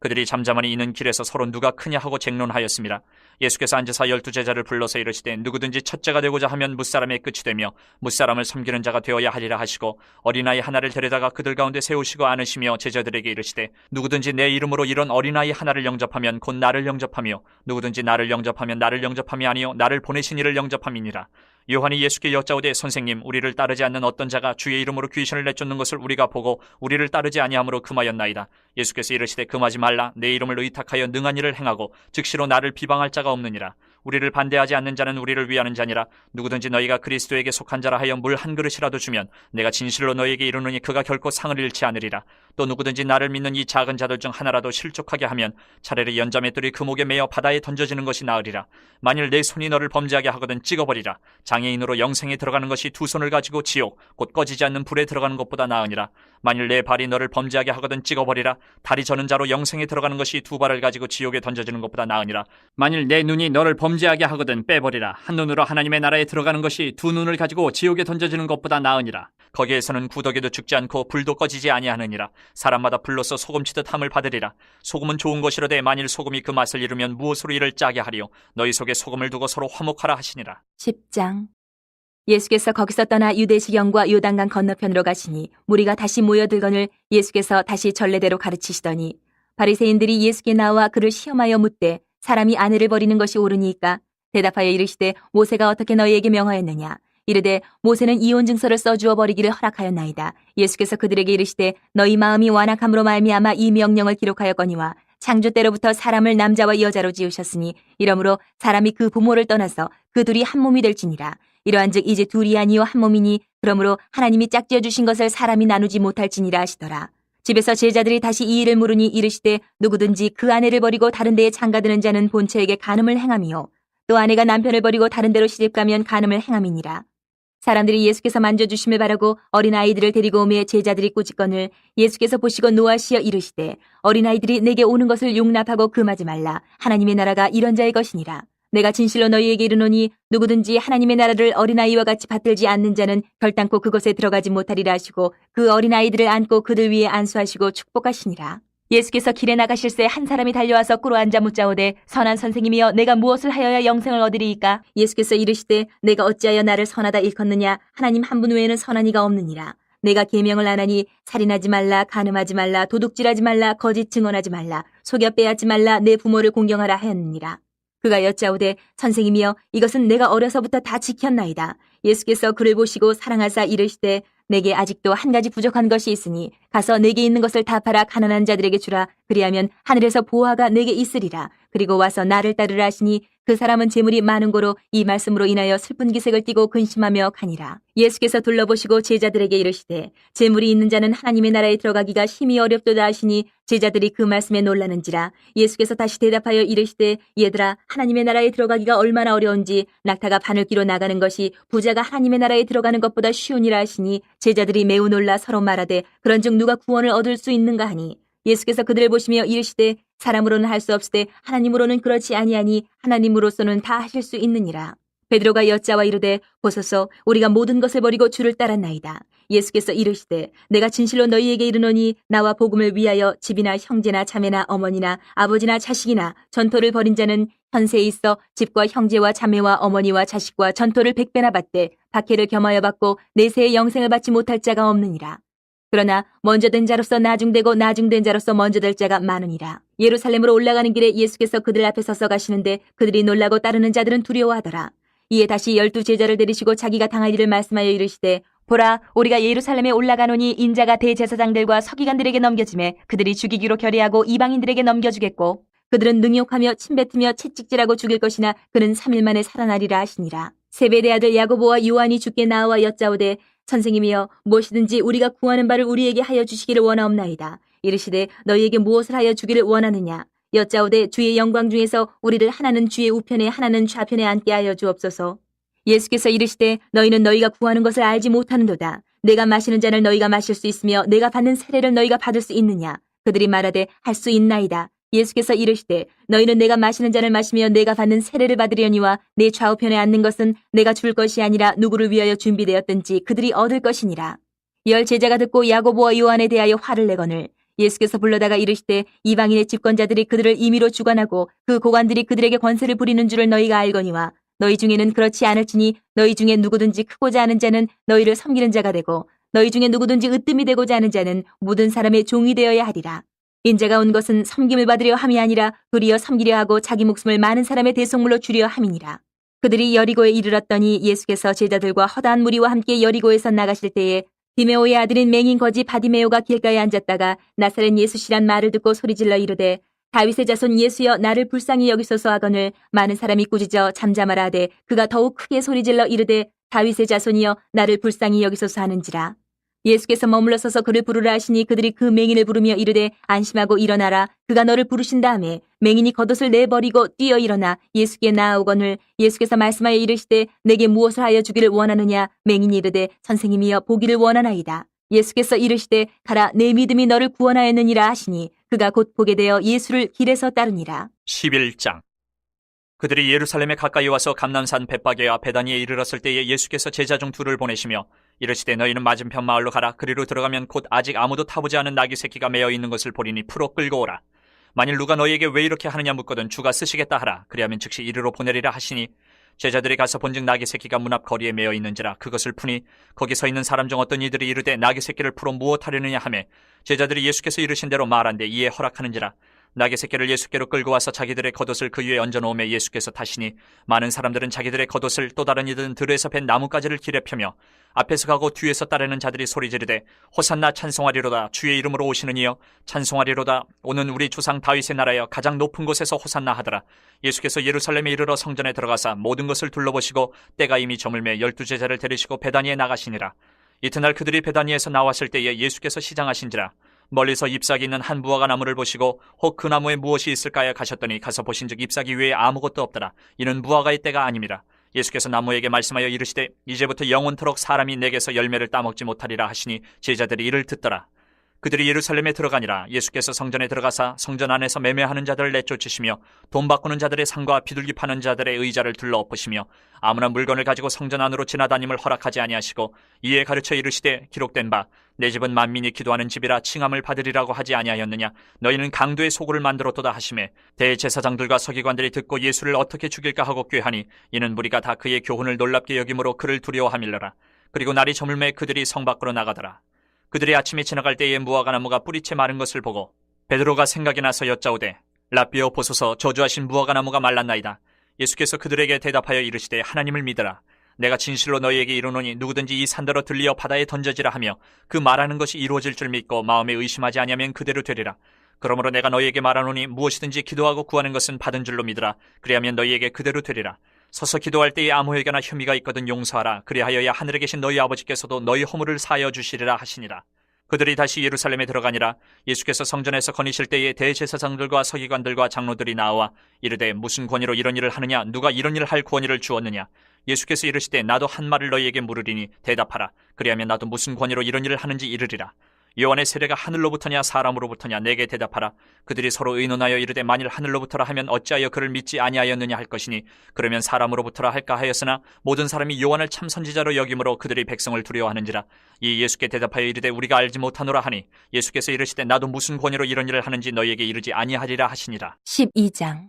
그들이 잠잠하니 이는 길에서 서로 누가 크냐 하고 쟁론하였습니다. 예수께서 앉으사 12 제자를 불러서 이르시되 누구든지 첫째가 되고자 하면 무사람의 끝이 되며 무사람을 섬기는 자가 되어야 하리라 하시고 어린아이 하나를 데려다가 그들 가운데 세우시고 안으시며 제자들에게 이르시되 누구든지 내 이름으로 이런 어린아이 하나를 영접하면 곧 나를 영접하며 누구든지 나를 영접하면 나를 영접함이 아니요 나를 보내신 이를 영접함이니라. 요한이 예수께 여짜오되 선생님 우리를 따르지 않는 어떤 자가 주의 이름으로 귀신을 내쫓는 것을 우리가 보고 우리를 따르지 아니함으로 금하였나이다. 예수께서 이르시되 금하지 말라. 내 이름을 의탁하여 능한 일을 행하고 즉시로 나를 비방할 자가 없느니라. 우리를 반대하지 않는 자는 우리를 위하는 자니라. 누구든지 너희가 그리스도에게 속한 자라 하여 물 한 그릇이라도 주면 내가 진실로 너희에게 이르노니 그가 결코 상을 잃지 않으리라. 또 누구든지 나를 믿는 이 작은 자들 중 하나라도 실족하게 하면 차라리 연자맷돌이 그 목에 매어 바다에 던져지는 것이 나으리라. 만일 내 손이 너를 범죄하게 하거든 찍어버리라. 장애인으로 영생에 들어가는 것이 2 손을 가지고 지옥 곧 꺼지지 않는 불에 들어가는 것보다 나으니라. 만일 내 발이 너를 범죄하게 하거든 찍어버리라. 다리 저는 자로 영생에 들어가는 것이 2 발을 가지고 지옥에 던져지는 것보다 나으니라. 만일 내 눈이 너를 범죄하게 하거든 빼버리라. 한 눈으로 하나님의 나라에 들어가는 것이 두 눈을 가지고 지옥에 던져지는 것보다 나으니라. 거기에서는 구더기도 죽지 않고 불도 꺼지지 아니하느니라. 사람마다 불로서 소금치듯 함을 받으리라. 소금은 좋은 것이로되 만일 소금이 그 맛을 잃으면 무엇으로 이를 짜게 하리요. 너희 속에 소금을 두고 서로 화목하라 하시니라. 10장. 예수께서 거기서 떠나 유대시경과 요단강 건너편으로 가시니 무리가 다시 모여들거늘 예수께서 다시 전례대로 가르치시더니 바리새인들이 예수께 나와 그를 시험하여 묻되 사람이 아내를 버리는 것이 옳으니까 대답하여 이르시되 모세가 어떻게 너희에게 명하였느냐. 이르되 모세는 이혼 증서를 써주어 버리기를 허락하였나이다. 예수께서 그들에게 이르시되 너희 마음이 완악함으로 말미암아 이 명령을 기록하였거니와 창조 때로부터 사람을 남자와 여자로 지으셨으니 이러므로 사람이 그 부모를 떠나서 그 둘이 한 몸이 될지니라. 이러한즉 이제 둘이 아니요 한 몸이니 그러므로 하나님이 짝지어 주신 것을 사람이 나누지 못할지니라 하시더라. 집에서 제자들이 다시 이 일을 물으니 이르시되 누구든지 그 아내를 버리고 다른 데에 장가드는 자는 본처에게 간음을 행함이요 또 아내가 남편을 버리고 다른 데로 시집가면 간음을 행함이니라. 사람들이 예수께서 만져주심을 바라고 어린아이들을 데리고 오매 제자들이 꾸짖거늘 예수께서 보시고 노하시어 이르시되 어린아이들이 내게 오는 것을 용납하고 금하지 말라. 하나님의 나라가 이런 자의 것이니라. 내가 진실로 너희에게 이르노니 누구든지 하나님의 나라를 어린아이와 같이 받들지 않는 자는 결단코 그것에 들어가지 못하리라 하시고 그 어린아이들을 안고 그들 위에 안수하시고 축복하시니라. 예수께서 길에 나가실새 한 사람이 달려와서 꿇어앉아 묻자오되 선한 선생님이여 내가 무엇을 하여야 영생을 얻으리이까. 예수께서 이르시되 내가 어찌하여 나를 선하다 일컫느냐. 하나님 한 분 외에는 선한 이가 없느니라. 내가 계명을 안 하니 살인하지 말라, 간음하지 말라, 도둑질하지 말라, 거짓 증언하지 말라, 속여 빼앗지 말라, 내 부모를 공경하라 하였느니라. 그가 여짜오되 선생님이여 이것은 내가 어려서부터 다 지켰나이다. 예수께서 그를 보시고 사랑하사 이르시되 내게 아직도 한 가지 부족한 것이 있으니 가서 내게 있는 것을 다 팔아 가난한 자들에게 주라. 그리하면 하늘에서 보화가 내게 있으리라. 그리고 와서 나를 따르라 하시니 그 사람은 재물이 많은 고로 이 말씀으로 인하여 슬픈 기색을 띠고 근심하며 가니라. 예수께서 둘러보시고 제자들에게 이르시되 재물이 있는 자는 하나님의 나라에 들어가기가 심히 어렵도다 하시니 제자들이 그 말씀에 놀라는지라. 예수께서 다시 대답하여 이르시되 얘들아 하나님의 나라에 들어가기가 얼마나 어려운지 낙타가 바늘기로 나가는 것이 부자가 하나님의 나라에 들어가는 것보다 쉬우니라 하시니 제자들이 매우 놀라 서로 말하되 그런즉 누가 구원을 얻을 수 있는가 하니 예수께서 그들을 보시며 이르시되 사람으로는 할 수 없으되 하나님으로는 그렇지 아니하니 하나님으로서는 다 하실 수 있느니라. 베드로가 여짜와 이르되 보소서 우리가 모든 것을 버리고 주를 따랐나이다. 예수께서 이르시되 내가 진실로 너희에게 이르노니 나와 복음을 위하여 집이나 형제나 자매나 어머니나 아버지나 자식이나 전토를 벌인 자는 현세에 있어 집과 형제와 자매와 어머니와 자식과 전토를 100배나 받되 박해를 겸하여 받고 내세의 영생을 받지 못할 자가 없느니라. 그러나 먼저 된 자로서 나중되고 나중된 자로서 먼저 될 자가 많으니라. 예루살렘으로 올라가는 길에 예수께서 그들 앞에 서서 가시는데 그들이 놀라고 따르는 자들은 두려워하더라. 이에 다시 12 제자를 데리시고 자기가 당할 일을 말씀하여 이르시되 보라 우리가 예루살렘에 올라가노니 인자가 대제사장들과 서기관들에게 넘겨지매 그들이 죽이기로 결의하고 이방인들에게 넘겨주겠고 그들은 능욕하며 침뱉으며 채찍질하고 죽일 것이나 그는 3일 만에 살아나리라 하시니라. 세베대 아들 야고보와 요한이 주께 나와 여짜오되 선생님이여 무엇이든지 우리가 구하는 바를 우리에게 하여 주시기를 원하옵나이다. 이르시되 너희에게 무엇을 하여 주기를 원하느냐. 여짜오되 주의 영광 중에서 우리를 하나는 주의 우편에 하나는 좌편에 앉게 하여 주옵소서. 예수께서 이르시되 너희는 너희가 구하는 것을 알지 못하는도다. 내가 마시는 잔을 너희가 마실 수 있으며 내가 받는 세례를 너희가 받을 수 있느냐. 그들이 말하되 할 수 있나이다. 예수께서 이르시되 너희는 내가 마시는 잔을 마시며 내가 받는 세례를 받으려니와 내 좌우편에 앉는 것은 내가 줄 것이 아니라 누구를 위하여 준비되었든지 그들이 얻을 것이니라. 10 제자가 듣고 야고보와 요한에 대하여 화를 내거늘 예수께서 불러다가 이르시되 이방인의 집권자들이 그들을 임의로 주관하고 그 고관들이 그들에게 권세를 부리는 줄을 너희가 알거니와 너희 중에는 그렇지 않을지니 너희 중에 누구든지 크고자 하는 자는 너희를 섬기는 자가 되고 너희 중에 누구든지 으뜸이 되고자 하는 자는 모든 사람의 종이 되어야 하리라. 인자가 온 것은 섬김을 받으려 함이 아니라 도리어 섬기려 하고 자기 목숨을 많은 사람의 대속물로 주려 함이니라. 그들이 여리고에 이르렀더니 예수께서 제자들과 허다한 무리와 함께 여리고에서 나가실 때에 디메오의 아들인 맹인 거지 바디메오가 길가에 앉았다가 나사렛 예수시란 말을 듣고 소리질러 이르되 다윗의 자손 예수여 나를 불쌍히 여기소서 하거늘 많은 사람이 꾸짖어 잠잠하라 하되 그가 더욱 크게 소리질러 이르되 다윗의 자손이여 나를 불쌍히 여기소서 하는지라. 예수께서 머물러 서서 그를 부르라 하시니 그들이 그 맹인을 부르며 이르되 안심하고 일어나라. 그가 너를 부르신 다음에 맹인이 겉옷을 내버리고 뛰어 일어나 예수께 나아오거늘 예수께서 말씀하여 이르시되 내게 무엇을 하여 주기를 원하느냐. 맹인이 이르되 선생님이여 보기를 원하나이다. 예수께서 이르시되 가라 내 믿음이 너를 구원하였느니라 하시니 그가 곧 보게 되어 예수를 길에서 따르니라. 11장 그들이 예루살렘에 가까이 와서 감람산 벳바게와 베다니에 이르렀을 때에 예수께서 제자 중 둘을 보내시며 이르시되 너희는 맞은편 마을로 가라. 그리로 들어가면 곧 아직 아무도 타보지 않은 나귀 새끼가 매어 있는 것을 보리니 풀어 끌고 오라. 만일 누가 너희에게 왜 이렇게 하느냐 묻거든 주가 쓰시겠다 하라. 그리하면 즉시 이리로 보내리라 하시니 제자들이 가서 본즉 나귀 새끼가 문 앞 거리에 매어 있는지라. 그것을 푸니 거기 서 있는 사람 중 어떤 이들이 이르되 나귀 새끼를 풀어 무엇하려느냐 하매 제자들이 예수께서 이르신 대로 말한데 이에 허락하는지라. 나귀 새끼를 예수께로 끌고 와서 자기들의 겉옷을 그 위에 얹어놓으며 예수께서 타시니 많은 사람들은 자기들의 겉옷을 또 다른 이들은 들에서 벤 나뭇가지를 길에 펴며 앞에서 가고 뒤에서 따르는 자들이 소리 지르되 호산나 찬송하리로다. 주의 이름으로 오시는 이여 찬송하리로다. 오는 우리 조상 다윗의 나라여 가장 높은 곳에서 호산나 하더라. 예수께서 예루살렘에 이르러 성전에 들어가사 모든 것을 둘러보시고 때가 이미 저물매 12제자를 데리시고 베다니에 나가시니라. 이튿날 그들이 베다니에서 나왔을 때에 예수께서 시장하신지라. 멀리서 잎사귀 있는 한 무화과 나무를 보시고 혹 그 나무에 무엇이 있을까요 가셨더니 가서 보신즉 잎사귀 외에 아무것도 없더라. 이는 무화과의 때가 아님이라. 예수께서 나무에게 말씀하여 이르시되 이제부터 영원토록 사람이 내게서 열매를 따먹지 못하리라 하시니 제자들이 이를 듣더라. 그들이 예루살렘에 들어가니라. 예수께서 성전에 들어가사 성전 안에서 매매하는 자들을 내쫓으시며 돈 바꾸는 자들의 상과 비둘기 파는 자들의 의자를 둘러엎으시며 아무나 물건을 가지고 성전 안으로 지나다님을 허락하지 아니하시고 이에 가르쳐 이르시되 기록된 바 내 집은 만민이 기도하는 집이라 칭함을 받으리라고 하지 아니하였느냐. 너희는 강도의 소굴을 만들었도다 하시매 대제사장들과 서기관들이 듣고 예수를 어떻게 죽일까 하고 꾀하니 이는 무리가 다 그의 교훈을 놀랍게 여김으로 그를 두려워함일러라. 그리고 날이 저물매 그들이 성 밖으로 나가더라. 그들이 아침에 지나갈 때에 무화과 나무가 뿌리채 마른 것을 보고 베드로가 생각이 나서 여짜오되 라삐어 보소서 저주하신 무화과 나무가 말랐나이다. 예수께서 그들에게 대답하여 이르시되 하나님을 믿으라. 내가 진실로 너희에게 이르노니 누구든지 이 산더러 들리어 바다에 던져지라 하며 그 말하는 것이 이루어질 줄 믿고 마음에 의심하지 아니하면 그대로 되리라. 그러므로 내가 너희에게 말하노니 무엇이든지 기도하고 구하는 것은 받은 줄로 믿으라. 그리하면 너희에게 그대로 되리라. 서서 기도할 때에 아무에게나 혐의가 있거든 용서하라. 그리하여야 하늘에 계신 너희 아버지께서도 너희 허물을 사하여 주시리라 하시니라. 그들이 다시 예루살렘에 들어가니라. 예수께서 성전에서 거니실 때에 대제사장들과 서기관들과 장로들이 나와 이르되 무슨 권위로 이런 일을 하느냐. 누가 이런 일을 할 권위를 주었느냐. 예수께서 이르시되 나도 한 말을 너희에게 물으리니 대답하라. 그리하면 나도 무슨 권위로 이런 일을 하는지 이르리라. 요한의 세례가 하늘로부터냐 사람으로부터냐 내게 대답하라. 그들이 서로 의논하여 이르되 만일 하늘로부터라 하면 어찌하여 그를 믿지 아니하였느냐 할 것이니 그러면 사람으로부터라 할까 하였으나 모든 사람이 요한을 참 선지자로 여김으로 그들이 백성을 두려워하는지라. 이 예수께 대답하여 이르되 우리가 알지 못하노라 하니 예수께서 이르시되 나도 무슨 권위로 이런 일을 하는지 너희에게 이르지 아니하리라 하시니라. 12장.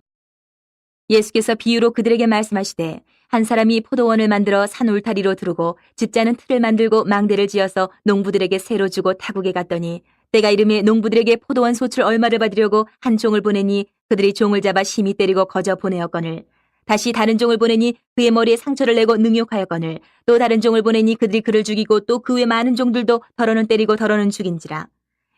예수께서 비유로 그들에게 말씀하시되 한 사람이 포도원을 만들어 산 울타리로 두르고 집자는 틀을 만들고 망대를 지어서 농부들에게 새로 주고 타국에 갔더니 때가 이름에 농부들에게 포도원 소출 얼마를 받으려고 한 종을 보내니 그들이 종을 잡아 심히 때리고 거저 보내었거늘 다시 다른 종을 보내니 그의 머리에 상처를 내고 능욕하였거늘 또 다른 종을 보내니 그들이 그를 죽이고 또 그 외 많은 종들도 더러는 때리고 더러는 죽인지라.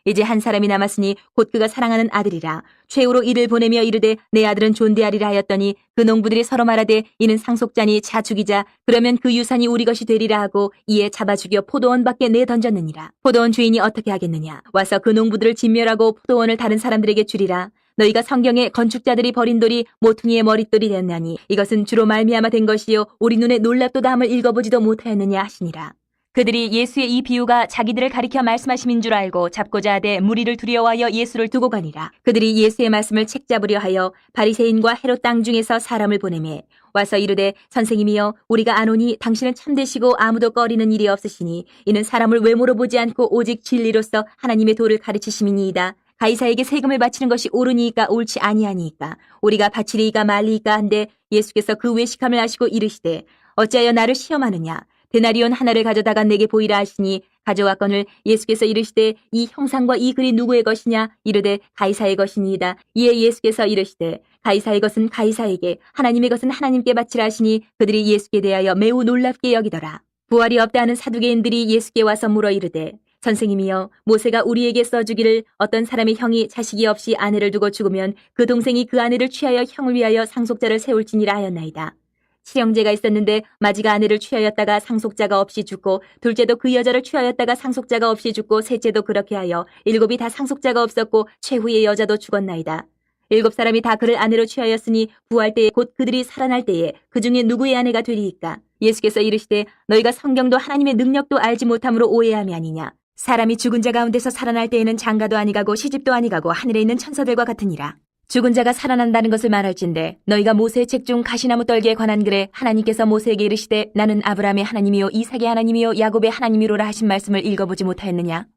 이제 한 사람이 남았으니 곧 그가 사랑하는 아들이라. 최후로 이를 보내며 이르되 내 아들은 존대하리라 하였더니 그 농부들이 서로 말하되 이는 상속자니 자 죽이자. 그러면 그 유산이 우리 것이 되리라 하고 이에 잡아 죽여 포도원 밖에 내던졌느니라. 포도원 주인이 어떻게 하겠느냐. 와서 그 농부들을 진멸하고 포도원을 다른 사람들에게 주리라. 너희가 성경에 건축자들이 버린 돌이 모퉁이의 머릿돌이 되었나니 이것은 주로 말미암아 된 것이요 우리 눈에 놀랍도다 함을 읽어보지도 못하였느냐 하시니라. 그들이 예수의 이 비유가 자기들을 가리켜 말씀하심인 줄 알고 잡고자 하되 무리를 두려워하여 예수를 두고 가니라. 그들이 예수의 말씀을 책잡으려 하여 바리새인과 헤롯 땅 중에서 사람을 보내매 와서 이르되 선생님이여 우리가 아노니 당신은 참되시고 아무도 꺼리는 일이 없으시니 이는 사람을 외모로 보지 않고 오직 진리로서 하나님의 도를 가르치심이니이다. 가이사에게 세금을 바치는 것이 옳으니까 옳지 아니하니까 우리가 바치리이까 말리이까 한데 예수께서 그 외식함을 아시고 이르시되 어찌하여 나를 시험하느냐. 데나리온 하나를 가져다가 내게 보이라 하시니 가져왔거늘 예수께서 이르시되 이 형상과 이 글이 누구의 것이냐. 이르되 가이사의 것이니이다. 이에 예수께서 이르시되 가이사의 것은 가이사에게 하나님의 것은 하나님께 바치라 하시니 그들이 예수께 대하여 매우 놀랍게 여기더라. 부활이 없다 하는 사두개인들이 예수께 와서 물어 이르되 선생님이여 모세가 우리에게 써주기를 어떤 사람의 형이 자식이 없이 아내를 두고 죽으면 그 동생이 그 아내를 취하여 형을 위하여 상속자를 세울지니라 하였나이다. 칠형제가 있었는데 마지가 아내를 취하였다가 상속자가 없이 죽고 둘째도 그 여자를 취하였다가 상속자가 없이 죽고 셋째도 그렇게 하여 일곱이 다 상속자가 없었고 최후의 여자도 죽었나이다. 일곱 사람이 다 그를 아내로 취하였으니 부활 때에 곧 그들이 살아날 때에 그 중에 누구의 아내가 되리이까. 예수께서 이르시되 너희가 성경도 하나님의 능력도 알지 못함으로 오해함이 아니냐. 사람이 죽은 자 가운데서 살아날 때에는 장가도 아니가고 시집도 아니가고 하늘에 있는 천사들과 같으니라. 죽은 자가 살아난다는 것을 말할진대 너희가 모세의 책 중 가시나무 떨기에 관한 글에 하나님께서 모세에게 이르시되 나는 아브라함의 하나님이요 이삭의 하나님이요 야곱의 하나님이로라 하신 말씀을 읽어보지 못하였느냐?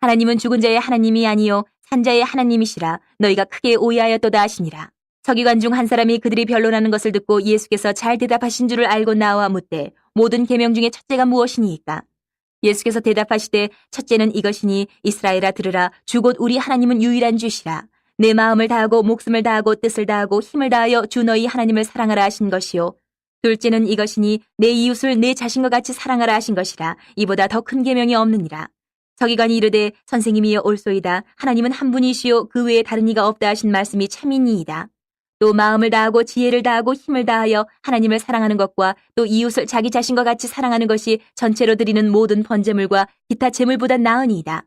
하나님은 죽은 자의 하나님이 아니요 산자의 하나님이시라 너희가 크게 오해하였도다 하시니라. 서기관 중 한 사람이 그들이 변론하는 것을 듣고 예수께서 잘 대답하신 줄을 알고 나와 묻되 모든 계명 중에 첫째가 무엇이니이까? 예수께서 대답하시되 첫째는 이것이니 이스라엘아 들으라 주 곧 우리 하나님은 유일한 주시라. 내 마음을 다하고 목숨을 다하고 뜻을 다하고 힘을 다하여 주 너희 하나님을 사랑하라 하신 것이요. 둘째는 이것이니 내 이웃을 내 자신과 같이 사랑하라 하신 것이라. 이보다 더 큰 계명이 없느니라. 서기관이 이르되 선생님이여 옳소이다. 하나님은 한 분이시요 그 외에 다른 이가 없다 하신 말씀이 참이니이다. 또 마음을 다하고 지혜를 다하고 힘을 다하여 하나님을 사랑하는 것과 또 이웃을 자기 자신과 같이 사랑하는 것이 전체로 드리는 모든 번제물과 기타 제물보다 나으니이다.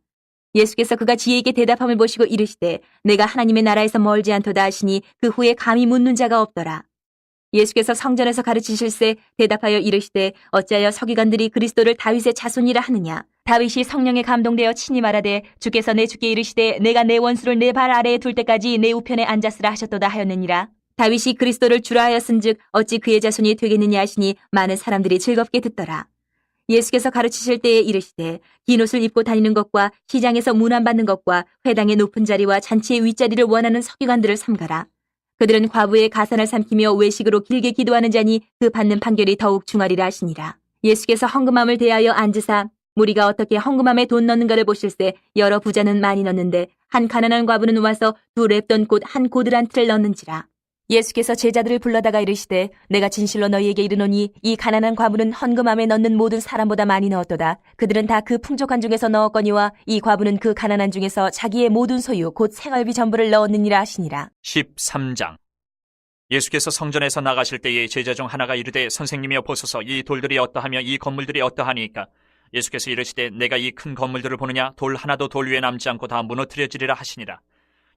예수께서 그가 지혜있게 대답함을 보시고 이르시되 내가 하나님의 나라에서 멀지 않도다 하시니 그 후에 감히 묻는 자가 없더라. 예수께서 성전에서 가르치실세 대답하여 이르시되 어찌하여 서기관들이 그리스도를 다윗의 자손이라 하느냐? 다윗이 성령에 감동되어 친히 말하되 주께서 내 주께 이르시되 내가 내 원수를 내 발 아래에 둘 때까지 내 우편에 앉았으라 하셨도다 하였느니라. 다윗이 그리스도를 주라 하였은즉 어찌 그의 자손이 되겠느냐 하시니 많은 사람들이 즐겁게 듣더라. 예수께서 가르치실 때에 이르시되 긴 옷을 입고 다니는 것과 시장에서 문안받는 것과 회당의 높은 자리와 잔치의 윗자리를 원하는 서기관들을 삼가라. 그들은 과부의 가산을 삼키며 외식으로 길게 기도하는 자니 그 받는 판결이 더욱 중하리라 하시니라. 예수께서 헌금함을 대하여 앉으사 무리가 어떻게 헌금함에 돈 넣는가를 보실세 여러 부자는 많이 넣는데 한 가난한 과부는 와서 두 렙돈 곧 한 고들 한 틀을 넣는지라. 예수께서 제자들을 불러다가 이르시되 내가 진실로 너희에게 이르노니 이 가난한 과부는 헌금함에 넣는 모든 사람보다 많이 넣었도다. 그들은 다 그 풍족한 중에서 넣었거니와 이 과부는 그 가난한 중에서 자기의 모든 소유 곧 생활비 전부를 넣었느니라 하시니라. 13장. 예수께서 성전에서 나가실 때에 제자 중 하나가 이르되 선생님이여 보소서 이 돌들이 어떠하며 이 건물들이 어떠하니까? 예수께서 이르시되 내가 이 큰 건물들을 보느냐? 돌 하나도 돌 위에 남지 않고 다 무너뜨려지리라 하시니라.